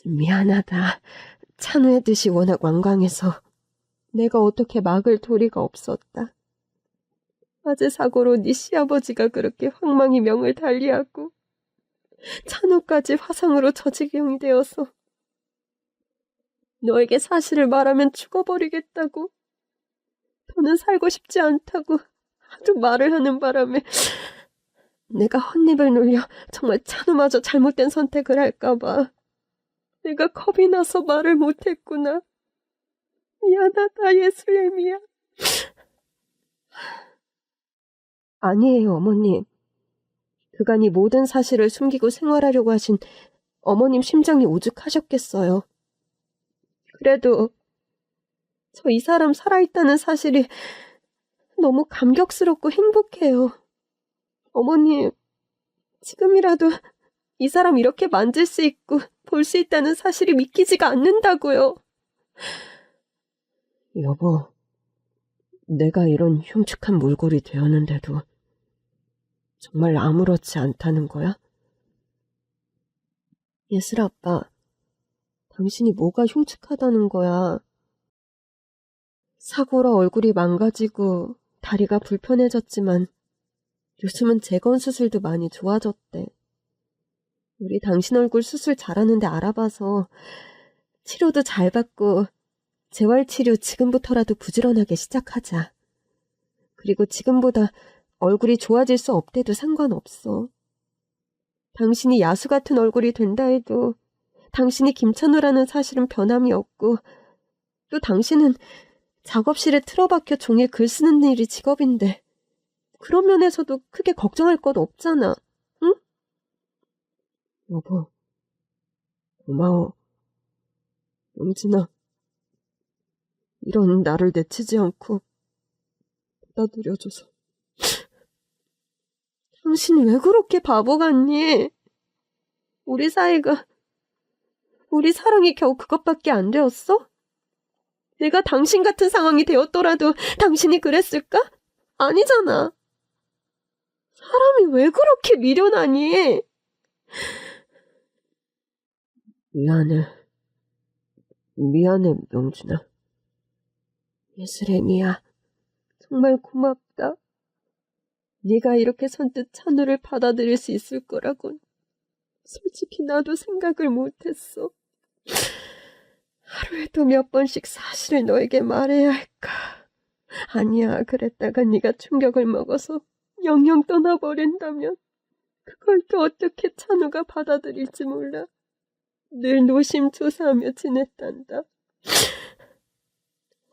미안하다. 찬우의 뜻이 워낙 완강해서 내가 어떻게 막을 도리가 없었다. 화재 사고로 네 시아버지가 그렇게 황망히 명을 달리하고 찬우까지 화상으로 저지경이 되어서 너에게 사실을 말하면 죽어버리겠다고. 더는 살고 싶지 않다고 하도 말을 하는 바람에 내가 헛입을 놀려 정말 찬우마저 잘못된 선택을 할까봐 내가 겁이 나서 말을 못했구나. 미안하다, 예슬렘이야. 아니에요, 어머님. 그간이 모든 사실을 숨기고 생활하려고 하신 어머님 심장이 오죽하셨겠어요. 그래도 저 이 사람 살아있다는 사실이 너무 감격스럽고 행복해요. 어머님, 지금이라도 이 사람 이렇게 만질 수 있고 볼 수 있다는 사실이 믿기지가 않는다고요. 여보, 내가 이런 흉측한 몰골이 되었는데도 정말 아무렇지 않다는 거야? 예슬 아빠, 당신이 뭐가 흉측하다는 거야? 사고로 얼굴이 망가지고 다리가 불편해졌지만 요즘은 재건 수술도 많이 좋아졌대. 우리 당신 얼굴 수술 잘하는데 알아봐서 치료도 잘 받고 재활치료 지금부터라도 부지런하게 시작하자. 그리고 지금보다 얼굴이 좋아질 수 없대도 상관없어. 당신이 야수 같은 얼굴이 된다 해도 당신이 김찬우라는 사실은 변함이 없고 또 당신은 작업실에 틀어박혀 종일 글 쓰는 일이 직업인데 그런 면에서도 크게 걱정할 것 없잖아. 응? 여보, 고마워. 영진아, 이런 나를 내치지 않고 받아들여줘서. 당신 왜 그렇게 바보 같니? 우리 사이가, 우리 사랑이 겨우 그것밖에 안 되었어? 내가 당신 같은 상황이 되었더라도 당신이 그랬을까? 아니잖아. 사람이 왜 그렇게 미련하니? 미안해, 명준아. 예슬렘이야, 정말 고맙다. 네가 이렇게 선뜻 찬우를 받아들일 수 있을 거라곤 솔직히 나도 생각을 못했어. 하루에도 몇 번씩 사실을 너에게 말해야 할까? 아니야, 그랬다가 네가 충격을 먹어서 영영 떠나버린다면 그걸 또 어떻게 찬우가 받아들일지 몰라. 늘 노심초사하며 지냈단다.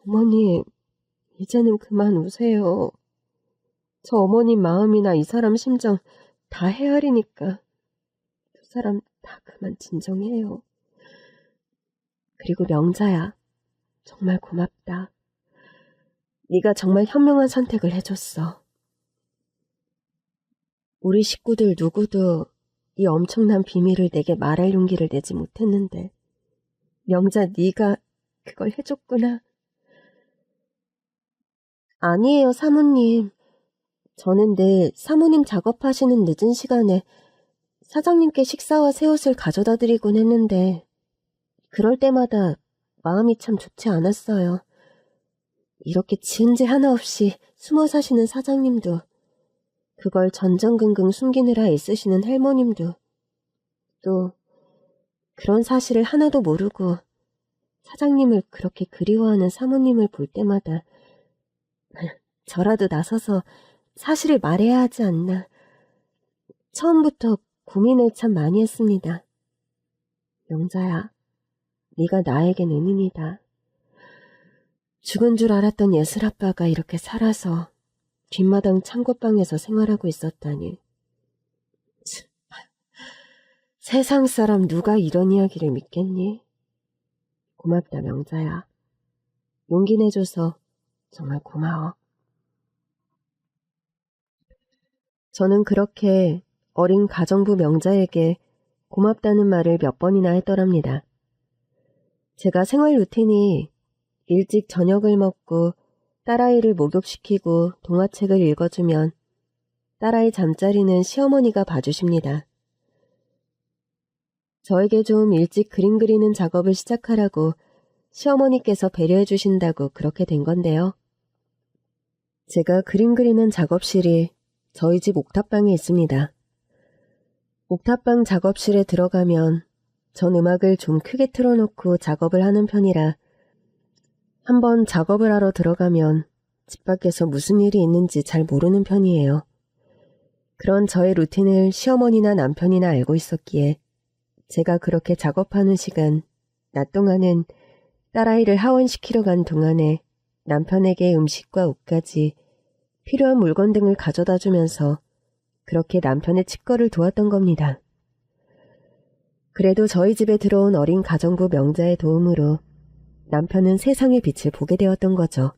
어머님, 이제는 그만 우세요. 저 어머님 마음이나 이 사람 심정 다 헤아리니까 두 사람 다 그만 진정해요. 그리고 명자야, 정말 고맙다. 네가 정말 현명한 선택을 해줬어. 우리 식구들 누구도 이 엄청난 비밀을 내게 말할 용기를 내지 못했는데 명자, 네가 그걸 해줬구나. 아니에요, 사모님. 저는 늘 사모님 작업하시는 늦은 시간에 사장님께 식사와 새 옷을 가져다 드리곤 했는데 그럴 때마다 마음이 참 좋지 않았어요. 이렇게 지은 죄 하나 없이 숨어 사시는 사장님도, 그걸 전전긍긍 숨기느라 애쓰시는 할머님도, 또 그런 사실을 하나도 모르고 사장님을 그렇게 그리워하는 사모님을 볼 때마다 저라도 나서서 사실을 말해야 하지 않나. 처음부터 고민을 참 많이 했습니다. 명자야, 네가 나에겐 은인이다. 죽은 줄 알았던 예슬 아빠가 이렇게 살아서 뒷마당 창고방에서 생활하고 있었다니. 참, 세상 사람 누가 이런 이야기를 믿겠니? 고맙다, 명자야. 용기 내줘서 정말 고마워. 저는 그렇게 어린 가정부 명자에게 고맙다는 말을 몇 번이나 했더랍니다. 제가 생활 루틴이 일찍 저녁을 먹고 딸아이를 목욕시키고 동화책을 읽어주면 딸아이 잠자리는 시어머니가 봐주십니다. 저에게 좀 일찍 그림 그리는 작업을 시작하라고 시어머니께서 배려해 주신다고 그렇게 된 건데요. 제가 그림 그리는 작업실이 저희 집 옥탑방에 있습니다. 옥탑방 작업실에 들어가면 전 음악을 좀 크게 틀어놓고 작업을 하는 편이라 한번 작업을 하러 들어가면 집 밖에서 무슨 일이 있는지 잘 모르는 편이에요. 그런 저의 루틴을 시어머니나 남편이나 알고 있었기에 제가 그렇게 작업하는 시간, 낮 동안은 딸아이를 하원시키러 간 동안에 남편에게 음식과 옷까지 필요한 물건 등을 가져다 주면서 그렇게 남편의 칩거를 도왔던 겁니다. 그래도 저희 집에 들어온 어린 가정부 명자의 도움으로 남편은 세상의 빛을 보게 되었던 거죠.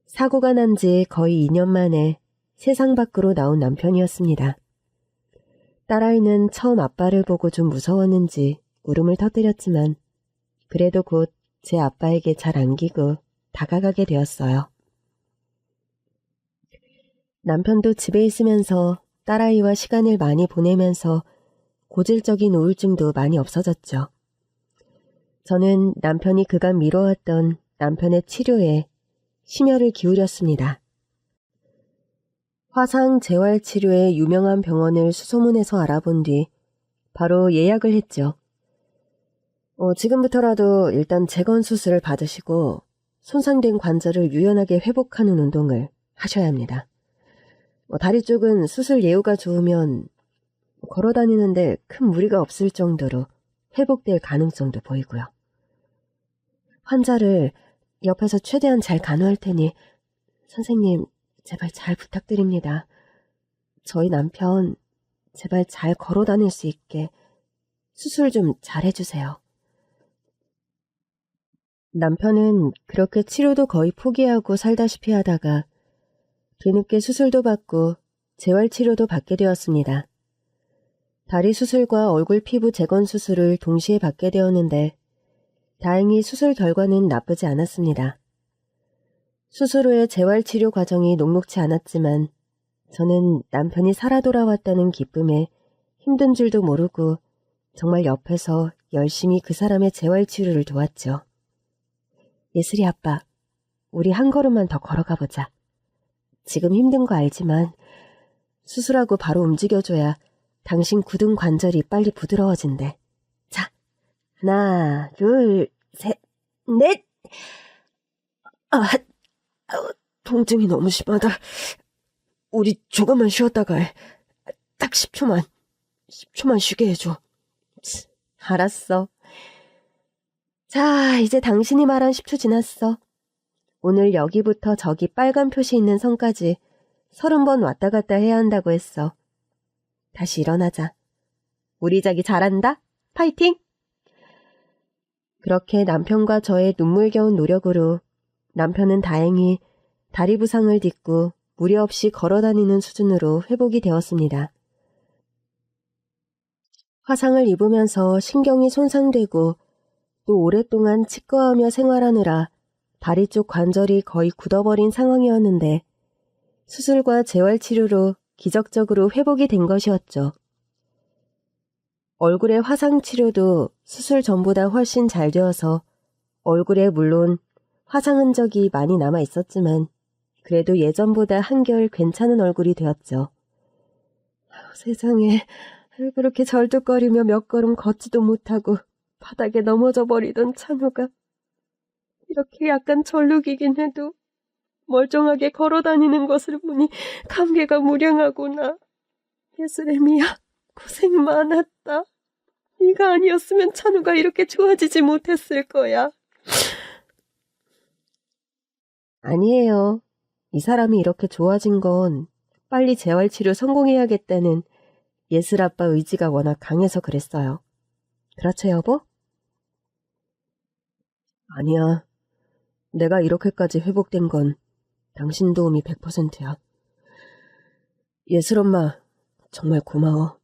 사고가 난 지 거의 2년 만에 세상 밖으로 나온 남편이었습니다. 딸아이는 처음 아빠를 보고 좀 무서웠는지 울음을 터뜨렸지만 그래도 곧 제 아빠에게 잘 안기고 다가가게 되었어요. 남편도 집에 있으면서 딸아이와 시간을 많이 보내면서 고질적인 우울증도 많이 없어졌죠. 저는 남편이 그간 미뤄왔던 남편의 치료에 심혈을 기울였습니다. 화상 재활치료의 유명한 병원을 수소문해서 알아본 뒤 바로 예약을 했죠. 지금부터라도 일단 재건 수술을 받으시고 손상된 관절을 유연하게 회복하는 운동을 하셔야 합니다. 다리 쪽은 수술 예후가 좋으면 걸어다니는데 큰 무리가 없을 정도로 회복될 가능성도 보이고요. 환자를 옆에서 최대한 잘 간호할 테니 선생님 제발 잘 부탁드립니다. 저희 남편 제발 잘 걸어다닐 수 있게 수술 좀 잘 해주세요. 남편은 그렇게 치료도 거의 포기하고 살다시피 하다가 뒤늦게 수술도 받고 재활치료도 받게 되었습니다. 다리 수술과 얼굴 피부 재건 수술을 동시에 받게 되었는데 다행히 수술 결과는 나쁘지 않았습니다. 수술 후의 재활치료 과정이 녹록치 않았지만 저는 남편이 살아 돌아왔다는 기쁨에 힘든 줄도 모르고 정말 옆에서 열심히 그 사람의 재활치료를 도왔죠. 예슬이 아빠, 우리 한 걸음만 더 걸어가 보자. 지금 힘든 거 알지만 수술하고 바로 움직여줘야 당신 굳은 관절이 빨리 부드러워진대. 자, 하나, 둘, 셋, 넷! 통증이 너무 심하다. 우리 조금만 쉬었다가 해. 딱 10초만 쉬게 해줘. 알았어. 자, 이제 당신이 말한 10초 지났어. 오늘 여기부터 저기 빨간 표시 있는 선까지 30번 왔다 갔다 해야 한다고 했어. 다시 일어나자. 우리 자기 잘한다. 파이팅! 그렇게 남편과 저의 눈물겨운 노력으로 남편은 다행히 다리 부상을 딛고 무리 없이 걸어다니는 수준으로 회복이 되었습니다. 화상을 입으면서 신경이 손상되고 또 오랫동안 치과하며 생활하느라 다리 쪽 관절이 거의 굳어버린 상황이었는데 수술과 재활치료로 기적적으로 회복이 된 것이었죠. 얼굴의 화상 치료도 수술 전보다 훨씬 잘 되어서 얼굴에 물론 화상 흔적이 많이 남아 있었지만 그래도 예전보다 한결 괜찮은 얼굴이 되었죠. 세상에, 그렇게 절뚝거리며 몇 걸음 걷지도 못하고 바닥에 넘어져 버리던 찬우가 이렇게 약간 절룩이긴 해도 멀쩡하게 걸어다니는 것을 보니 감개가 무량하구나. 예수레미야, 고생 많았다. 네가 아니었으면 찬우가 이렇게 좋아지지 못했을 거야. 아니에요. 이 사람이 이렇게 좋아진 건 빨리 재활치료 성공해야겠다는 예슬아빠 의지가 워낙 강해서 그랬어요. 그렇죠, 여보? 아니야. 내가 이렇게까지 회복된 건 당신 도움이 100%야. 예슬엄마, 정말 고마워.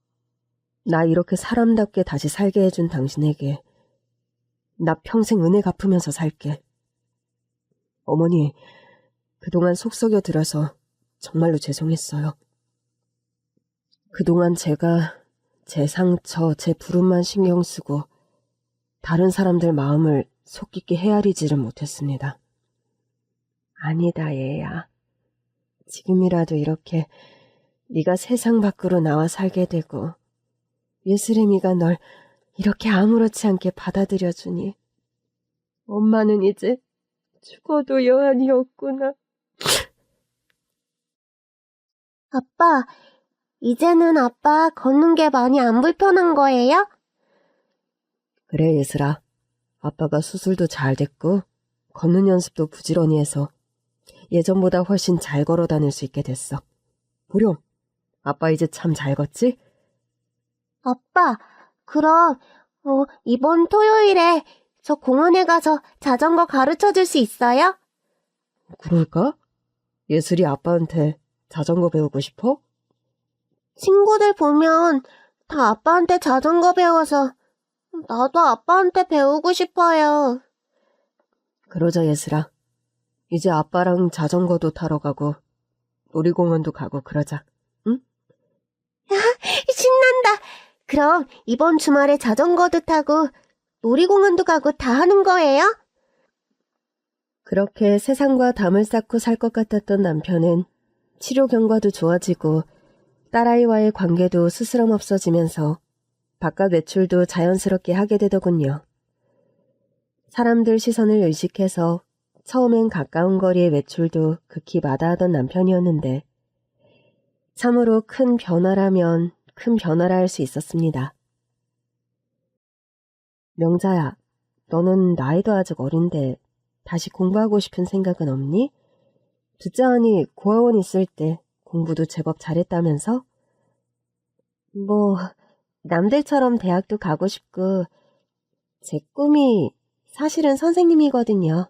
나 이렇게 사람답게 다시 살게 해준 당신에게 나 평생 은혜 갚으면서 살게. 어머니, 그동안 속 썩여 들어서 정말로 죄송했어요. 그동안 제가 제 상처, 제 부름만 신경 쓰고 다른 사람들 마음을 속 깊게 헤아리지를 못했습니다. 아니다, 얘야. 지금이라도 이렇게 네가 세상 밖으로 나와 살게 되고 예스레미가 널 이렇게 아무렇지 않게 받아들여주니 엄마는 이제 죽어도 여한이 없구나. 아빠, 이제는 아빠 걷는 게 많이 안 불편한 거예요? 그래, 예슬아. 아빠가 수술도 잘 됐고 걷는 연습도 부지런히 해서 예전보다 훨씬 잘 걸어 다닐 수 있게 됐어. 보렴, 아빠 이제 참 잘 걷지? 아빠, 그럼 이번 토요일에 저 공원에 가서 자전거 가르쳐 줄 수 있어요? 그럴까? 예슬이 아빠한테 자전거 배우고 싶어? 친구들 보면 다 아빠한테 자전거 배워서 나도 아빠한테 배우고 싶어요. 그러자, 예슬아. 이제 아빠랑 자전거도 타러 가고 놀이공원도 가고 그러자. 응? 신난다. 그럼 이번 주말에 자전거도 타고 놀이공원도 가고 다 하는 거예요? 그렇게 세상과 담을 쌓고 살 것 같았던 남편은 치료 경과도 좋아지고 딸아이와의 관계도 스스럼 없어지면서 바깥 외출도 자연스럽게 하게 되더군요. 사람들 시선을 의식해서 처음엔 가까운 거리의 외출도 극히 마다하던 남편이었는데 참으로 큰 변화라면 큰 변화라 할 수 있었습니다. 명자야, 너는 나이도 아직 어린데 다시 공부하고 싶은 생각은 없니? 듣자 하니 고아원 있을 때 공부도 제법 잘했다면서? 남들처럼 대학도 가고 싶고 제 꿈이 사실은 선생님이거든요.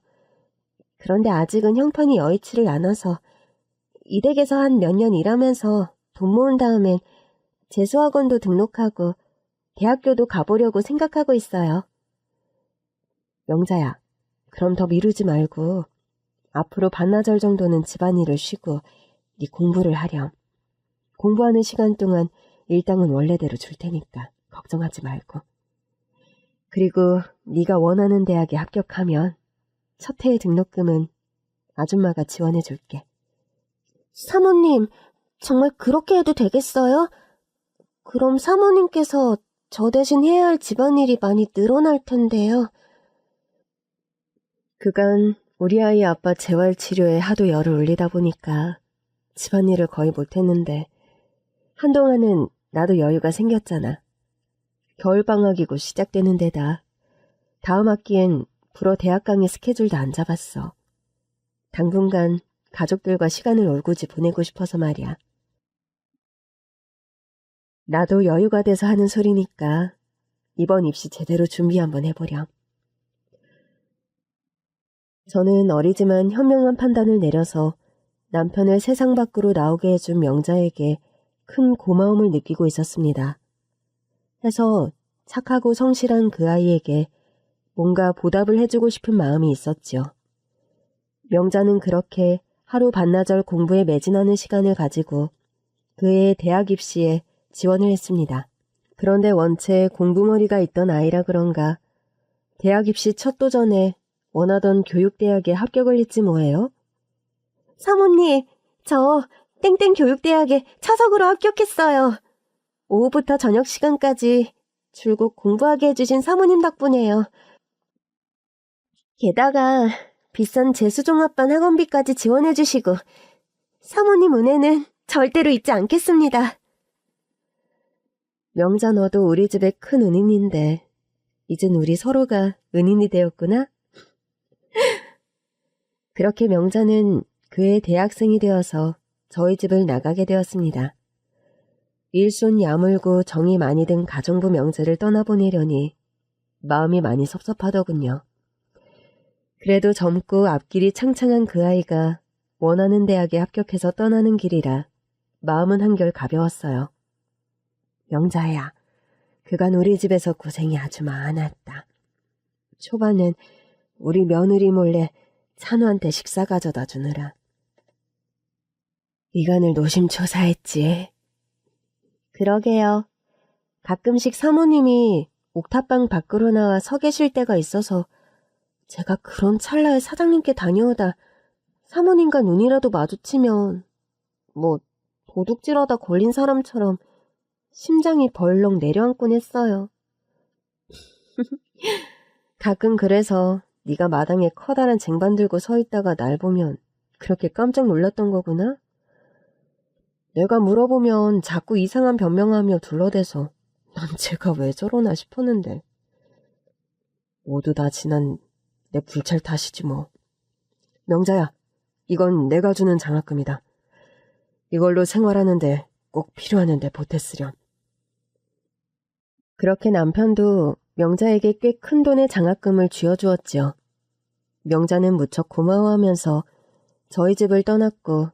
그런데 아직은 형편이 여의치를 않아서 이 댁에서 한 몇 년 일하면서 돈 모은 다음엔 재수학원도 등록하고 대학교도 가보려고 생각하고 있어요. 명자야, 그럼 더 미루지 말고 앞으로 반나절 정도는 집안일을 쉬고 네 공부를 하렴. 공부하는 시간 동안 일당은 원래대로 줄 테니까 걱정하지 말고. 그리고 네가 원하는 대학에 합격하면 첫 해의 등록금은 아줌마가 지원해 줄게. 사모님, 정말 그렇게 해도 되겠어요? 그럼 사모님께서 저 대신 해야 할 집안일이 많이 늘어날 텐데요. 그간 우리 아이 아빠 재활치료에 하도 열을 올리다 보니까 집안일을 거의 못했는데 한동안은 나도 여유가 생겼잖아. 겨울방학이고 시작되는 데다 다음 학기엔 불어 대학 강의 스케줄도 안 잡았어. 당분간 가족들과 시간을 올구지 보내고 싶어서 말이야. 나도 여유가 돼서 하는 소리니까 이번 입시 제대로 준비 한번 해보렴. 저는 어리지만 현명한 판단을 내려서 남편을 세상 밖으로 나오게 해준 명자에게 큰 고마움을 느끼고 있었습니다. 해서 착하고 성실한 그 아이에게 뭔가 보답을 해주고 싶은 마음이 있었지요. 명자는 그렇게 하루 반나절 공부에 매진하는 시간을 가지고 그의 대학 입시에 지원을 했습니다. 그런데 원체 공부머리가 있던 아이라 그런가 대학 입시 첫 도전에 원하던 교육대학에 합격을 했지 뭐예요? 사모님, 저 땡땡 교육대학에 차석으로 합격했어요. 오후부터 저녁 시간까지 줄곧 공부하게 해주신 사모님 덕분에요. 게다가 비싼 재수종합반 학원비까지 지원해주시고 사모님 은혜는 절대로 잊지 않겠습니다. 명자 너도 우리 집의 큰 은인인데 이젠 우리 서로가 은인이 되었구나? 그렇게 명자는 그의 대학생이 되어서 저희 집을 나가게 되었습니다. 일손 야물고 정이 많이 든 가정부 명자를 떠나보내려니 마음이 많이 섭섭하더군요. 그래도 젊고 앞길이 창창한 그 아이가 원하는 대학에 합격해서 떠나는 길이라 마음은 한결 가벼웠어요. 명자야, 그간 우리 집에서 고생이 아주 많았다. 초반엔 우리 며느리 몰래 찬우한테 식사 가져다 주느라 이간을 노심초사했지. 그러게요. 가끔씩 사모님이 옥탑방 밖으로 나와 서 계실 때가 있어서 제가 그런 찰나에 사장님께 다녀오다 사모님과 눈이라도 마주치면 도둑질하다 걸린 사람처럼 심장이 벌렁 내려앉곤 했어요. 가끔 그래서 네가 마당에 커다란 쟁반 들고 서 있다가 날 보면 그렇게 깜짝 놀랐던 거구나? 내가 물어보면 자꾸 이상한 변명하며 둘러대서 난 쟤가 왜 저러나 싶었는데. 모두 다 지난 내 불찰 탓이지 뭐. 명자야, 이건 내가 주는 장학금이다. 이걸로 생활하는데 꼭 필요하는데 보태 쓰렴. 그렇게 남편도 명자에게 꽤 큰 돈의 장학금을 쥐어주었지요. 명자는 무척 고마워하면서 저희 집을 떠났고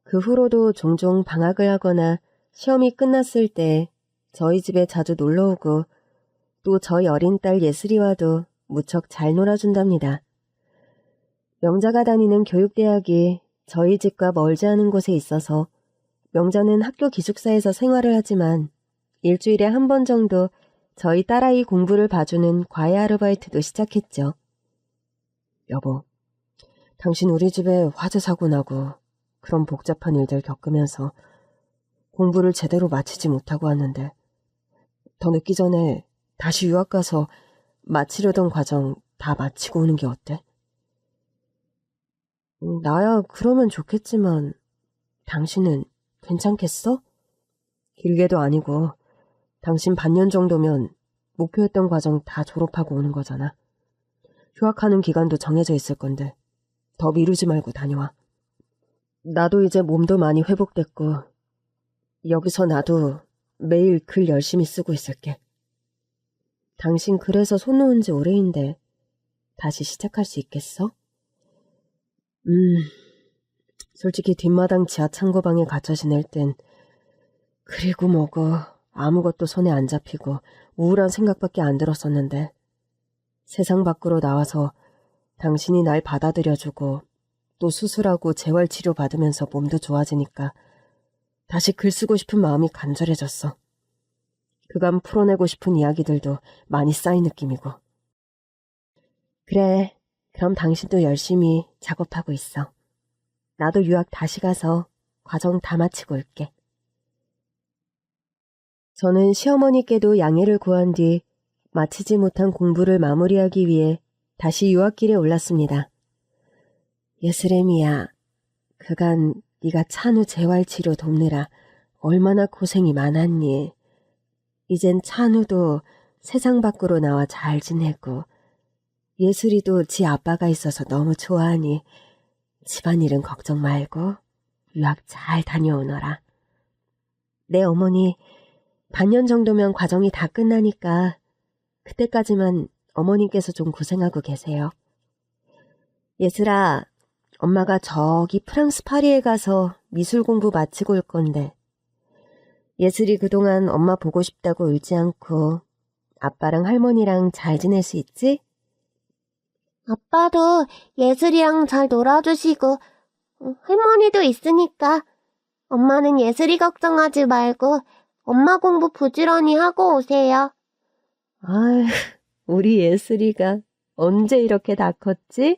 그 후로도 종종 방학을 하거나 시험이 끝났을 때 저희 집에 자주 놀러오고 또 저희 어린 딸 예슬이와도 무척 잘 놀아준답니다. 명자가 다니는 교육대학이 저희 집과 멀지 않은 곳에 있어서 명자는 학교 기숙사에서 생활을 하지만 일주일에 한 번 정도 저희 딸아이 공부를 봐주는 과외 아르바이트도 시작했죠. 여보, 당신 우리 집에 화재 사고 나고 그런 복잡한 일들 겪으면서 공부를 제대로 마치지 못하고 왔는데 더 늦기 전에 다시 유학 가서 마치려던 과정 다 마치고 오는 게 어때? 나야 그러면 좋겠지만 당신은 괜찮겠어? 길게도 아니고 당신 반년 정도면 목표했던 과정 다 졸업하고 오는 거잖아. 휴학하는 기간도 정해져 있을 건데 더 미루지 말고 다녀와. 나도 이제 몸도 많이 회복됐고 여기서 나도 매일 글 열심히 쓰고 있을게. 당신 그래서 손 놓은 지 오래인데 다시 시작할 수 있겠어? 솔직히 뒷마당 지하 창고방에 갇혀 지낼 땐 그리고 뭐고 아무것도 손에 안 잡히고 우울한 생각밖에 안 들었었는데 세상 밖으로 나와서 당신이 날 받아들여주고 또 수술하고 재활치료 받으면서 몸도 좋아지니까 다시 글 쓰고 싶은 마음이 간절해졌어. 그간 풀어내고 싶은 이야기들도 많이 쌓인 느낌이고. 그래, 그럼 당신도 열심히 작업하고 있어. 나도 유학 다시 가서 과정 다 마치고 올게. 저는 시어머니께도 양해를 구한 뒤 마치지 못한 공부를 마무리하기 위해 다시 유학길에 올랐습니다. 예스레미야, 그간 네가 찬우 재활치료 돕느라 얼마나 고생이 많았니. 이젠 찬우도 세상 밖으로 나와 잘 지내고 예슬이도 지 아빠가 있어서 너무 좋아하니 집안일은 걱정 말고 유학 잘 다녀오너라. 내 어머니 반년 정도면 과정이 다 끝나니까 그때까지만 어머님께서 좀 고생하고 계세요. 예슬아, 엄마가 저기 프랑스 파리에 가서 미술 공부 마치고 올 건데 예슬이 그동안 엄마 보고 싶다고 울지 않고 아빠랑 할머니랑 잘 지낼 수 있지? 아빠도 예슬이랑 잘 놀아주시고 할머니도 있으니까 엄마는 예슬이 걱정하지 말고 엄마 공부 부지런히 하고 오세요. 아휴, 우리 예슬이가 언제 이렇게 다 컸지?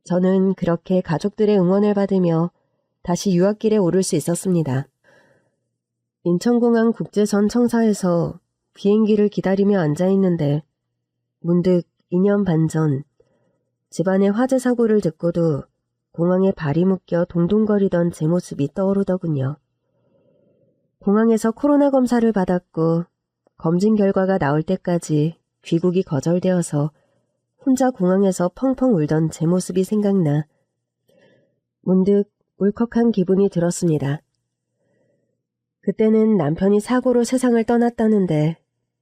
저는 그렇게 가족들의 응원을 받으며 다시 유학길에 오를 수 있었습니다. 인천공항 국제선 청사에서 비행기를 기다리며 앉아있는데 문득 2년 반 전 집안의 화재 사고를 듣고도 공항에 발이 묶여 동동거리던 제 모습이 떠오르더군요. 공항에서 코로나 검사를 받았고 검진 결과가 나올 때까지 귀국이 거절되어서 혼자 공항에서 펑펑 울던 제 모습이 생각나 문득 울컥한 기분이 들었습니다. 그때는 남편이 사고로 세상을 떠났다는데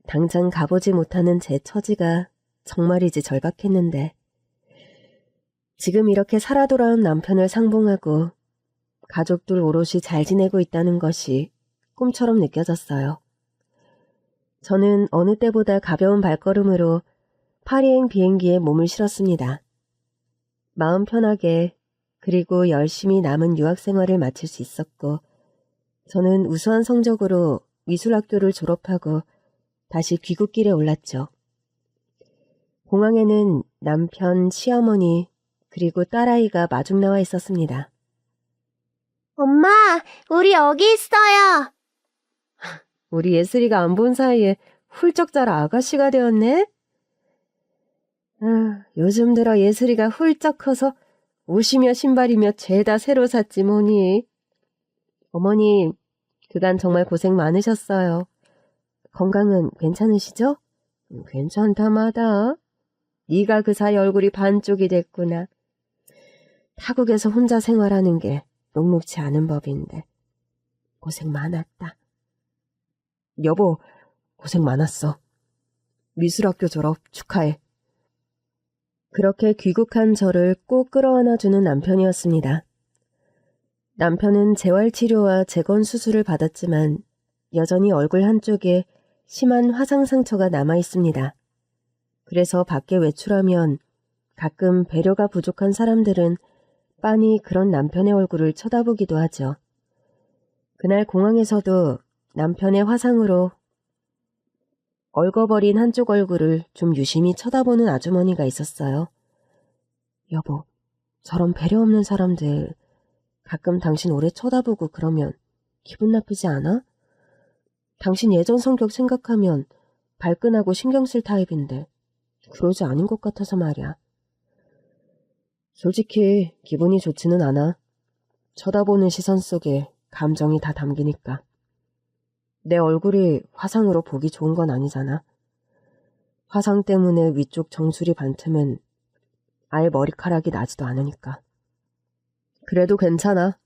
당장 가보지 못하는 제 처지가 정말이지 절박했는데 지금 이렇게 살아 돌아온 남편을 상봉하고 가족들 오롯이 잘 지내고 있다는 것이 꿈처럼 느껴졌어요. 저는 어느 때보다 가벼운 발걸음으로 파리행 비행기에 몸을 실었습니다. 마음 편하게 그리고 열심히 남은 유학 생활을 마칠 수 있었고 저는 우수한 성적으로 미술학교를 졸업하고 다시 귀국길에 올랐죠. 공항에는 남편, 시어머니, 그리고 딸아이가 마중 나와 있었습니다. 엄마, 우리 여기 있어요. 우리 예슬이가 안 본 사이에 훌쩍 자라 아가씨가 되었네? 요즘 들어 예슬이가 훌쩍 커서 옷이며 신발이며 죄다 새로 샀지 뭐니. 어머님, 그간 정말 고생 많으셨어요. 건강은 괜찮으시죠? 괜찮다마다. 네가 그 사이 얼굴이 반쪽이 됐구나. 타국에서 혼자 생활하는 게 녹록치 않은 법인데. 고생 많았다. 여보, 고생 많았어. 미술학교 졸업 축하해. 그렇게 귀국한 저를 꼭 끌어안아주는 남편이었습니다. 남편은 재활치료와 재건 수술을 받았지만 여전히 얼굴 한쪽에 심한 화상 상처가 남아 있습니다. 그래서 밖에 외출하면 가끔 배려가 부족한 사람들은 빤히 그런 남편의 얼굴을 쳐다보기도 하죠. 그날 공항에서도 남편의 화상으로 얼거버린 한쪽 얼굴을 좀 유심히 쳐다보는 아주머니가 있었어요. 여보, 저런 배려 없는 사람들 가끔 당신 오래 쳐다보고 그러면 기분 나쁘지 않아? 당신 예전 성격 생각하면 발끈하고 신경 쓸 타입인데 그러지 않은 것 같아서 말이야. 솔직히 기분이 좋지는 않아. 쳐다보는 시선 속에 감정이 다 담기니까. 내 얼굴이 화상으로 보기 좋은 건 아니잖아. 화상 때문에 위쪽 정수리 반틈은 아예 머리카락이 나지도 않으니까. 그래도 괜찮아.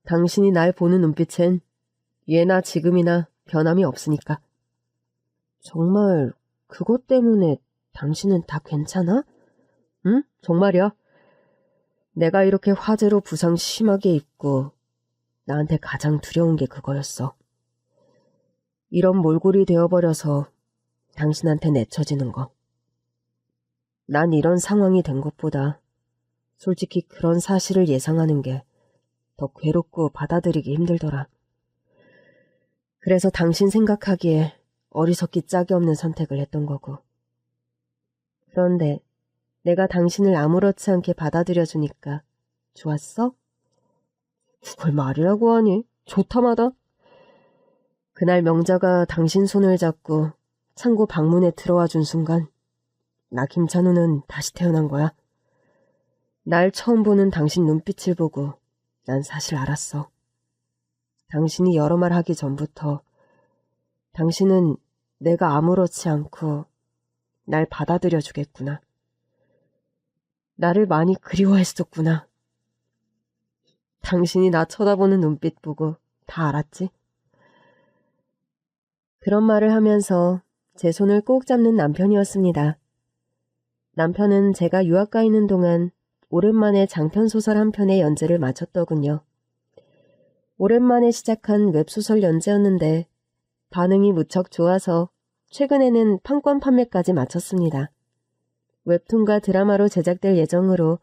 당신이 날 보는 눈빛엔 예나 지금이나 변함이 없으니까. 정말 그것 때문에 당신은 다 괜찮아? 응? 정말이야. 내가 이렇게 화재로 부상 심하게 입고 나한테 가장 두려운 게 그거였어. 이런 몰골이 되어버려서 당신한테 내쳐지는 거. 난 이런 상황이 된 것보다 솔직히 그런 사실을 예상하는 게 더 괴롭고 받아들이기 힘들더라. 그래서 당신 생각하기에 어리석기 짝이 없는 선택을 했던 거고. 그런데 내가 당신을 아무렇지 않게 받아들여주니까 좋았어? 그걸 말이라고 하니? 좋다마다. 그날 명자가 당신 손을 잡고 창고 방문에 들어와 준 순간 나 김찬우는 다시 태어난 거야. 날 처음 보는 당신 눈빛을 보고 난 사실 알았어. 당신이 여러 말 하기 전부터 당신은 내가 아무렇지 않고 날 받아들여 주겠구나. 나를 많이 그리워했었구나. 당신이 나 쳐다보는 눈빛 보고 다 알았지? 그런 말을 하면서 제 손을 꼭 잡는 남편이었습니다. 남편은 제가 유학가 있는 동안 오랜만에 장편소설 한 편의 연재를 마쳤더군요. 오랜만에 시작한 웹소설 연재였는데 반응이 무척 좋아서 최근에는 판권 판매까지 마쳤습니다. 웹툰과 드라마로 제작될 예정으로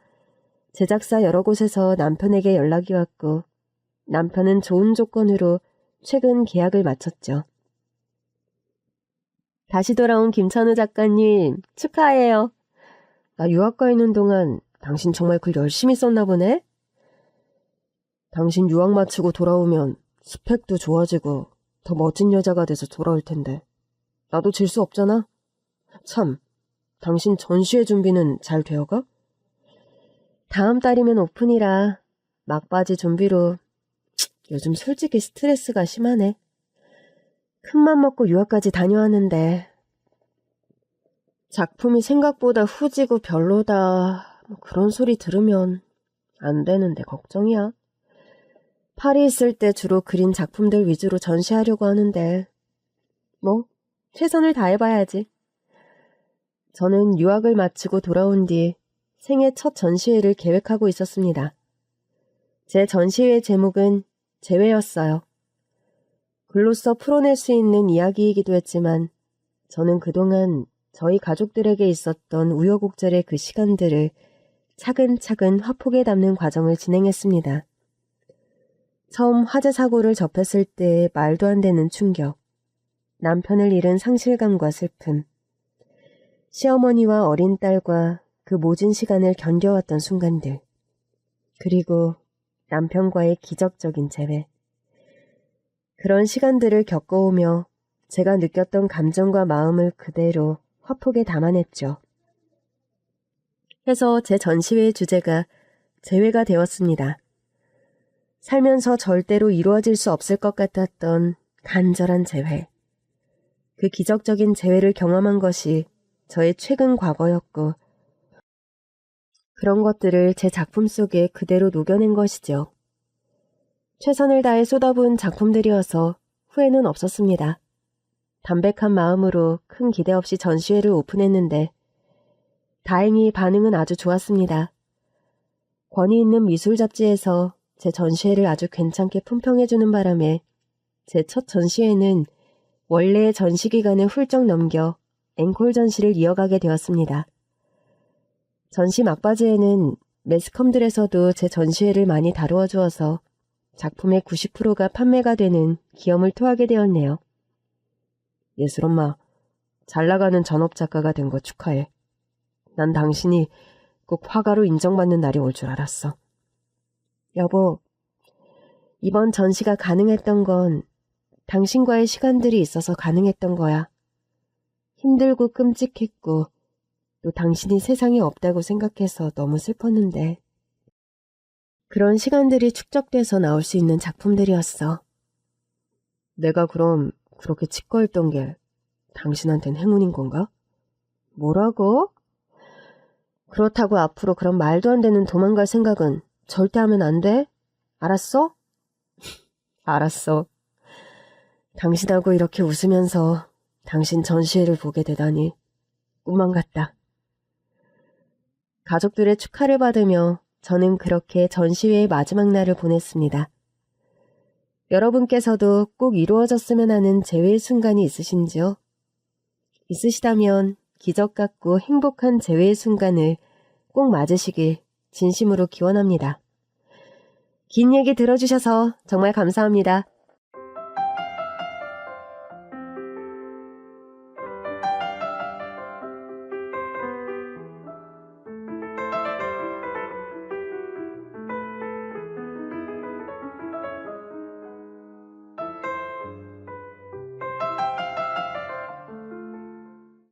제작사 여러 곳에서 남편에게 연락이 왔고 남편은 좋은 조건으로 최근 계약을 마쳤죠. 다시 돌아온 김찬우 작가님, 축하해요. 나 유학가 있는 동안 당신 정말 글 열심히 썼나 보네? 당신 유학 마치고 돌아오면 스펙도 좋아지고 더 멋진 여자가 돼서 돌아올 텐데 나도 질 수 없잖아? 참, 당신 전시회 준비는 잘 되어가? 다음 달이면 오픈이라 막바지 준비로 요즘 솔직히 스트레스가 심하네. 큰맘 먹고 유학까지 다녀왔는데 작품이 생각보다 후지고 별로다 그런 소리 들으면 안 되는데 걱정이야. 파리 있을 때 주로 그린 작품들 위주로 전시하려고 하는데 뭐 최선을 다해봐야지. 저는 유학을 마치고 돌아온 뒤 생애 첫 전시회를 계획하고 있었습니다. 제 전시회 제목은 재회였어요. 글로써 풀어낼 수 있는 이야기이기도 했지만 저는 그동안 저희 가족들에게 있었던 우여곡절의 그 시간들을 차근차근 화폭에 담는 과정을 진행했습니다. 처음 화재 사고를 접했을 때의 말도 안 되는 충격, 남편을 잃은 상실감과 슬픔, 시어머니와 어린 딸과 그 모진 시간을 견뎌왔던 순간들, 그리고 남편과의 기적적인 재회. 그런 시간들을 겪어오며 제가 느꼈던 감정과 마음을 그대로 화폭에 담아냈죠. 해서 제 전시회의 주제가 재회가 되었습니다. 살면서 절대로 이루어질 수 없을 것 같았던 간절한 재회. 그 기적적인 재회를 경험한 것이 저의 최근 과거였고, 그런 것들을 제 작품 속에 그대로 녹여낸 것이죠. 최선을 다해 쏟아부은 작품들이어서 후회는 없었습니다. 담백한 마음으로 큰 기대 없이 전시회를 오픈했는데 다행히 반응은 아주 좋았습니다. 권위 있는 미술 잡지에서 제 전시회를 아주 괜찮게 품평해주는 바람에 제 첫 전시회는 원래의 전시 기간을 훌쩍 넘겨 앵콜 전시를 이어가게 되었습니다. 전시 막바지에는 매스컴들에서도 제 전시회를 많이 다루어 주어서 작품의 90%가 판매가 되는 기염을 토하게 되었네요. 예슬엄마, 잘 나가는 전업작가가 된 거 축하해. 난 당신이 꼭 화가로 인정받는 날이 올 줄 알았어. 여보, 이번 전시가 가능했던 건 당신과의 시간들이 있어서 가능했던 거야. 힘들고 끔찍했고 또 당신이 세상에 없다고 생각해서 너무 슬펐는데 그런 시간들이 축적돼서 나올 수 있는 작품들이었어. 내가 그럼 그렇게 치과했던 게 당신한텐 행운인 건가? 뭐라고? 그렇다고 앞으로 그런 말도 안 되는 도망갈 생각은 절대 하면 안 돼? 알았어? 알았어. 당신하고 이렇게 웃으면서 당신 전시회를 보게 되다니 꿈만 같다. 가족들의 축하를 받으며 저는 그렇게 전시회의 마지막 날을 보냈습니다. 여러분께서도 꼭 이루어졌으면 하는 재회의 순간이 있으신지요? 있으시다면 기적 같고 행복한 재회의 순간을 꼭 맞으시길 진심으로 기원합니다. 긴 얘기 들어주셔서 정말 감사합니다.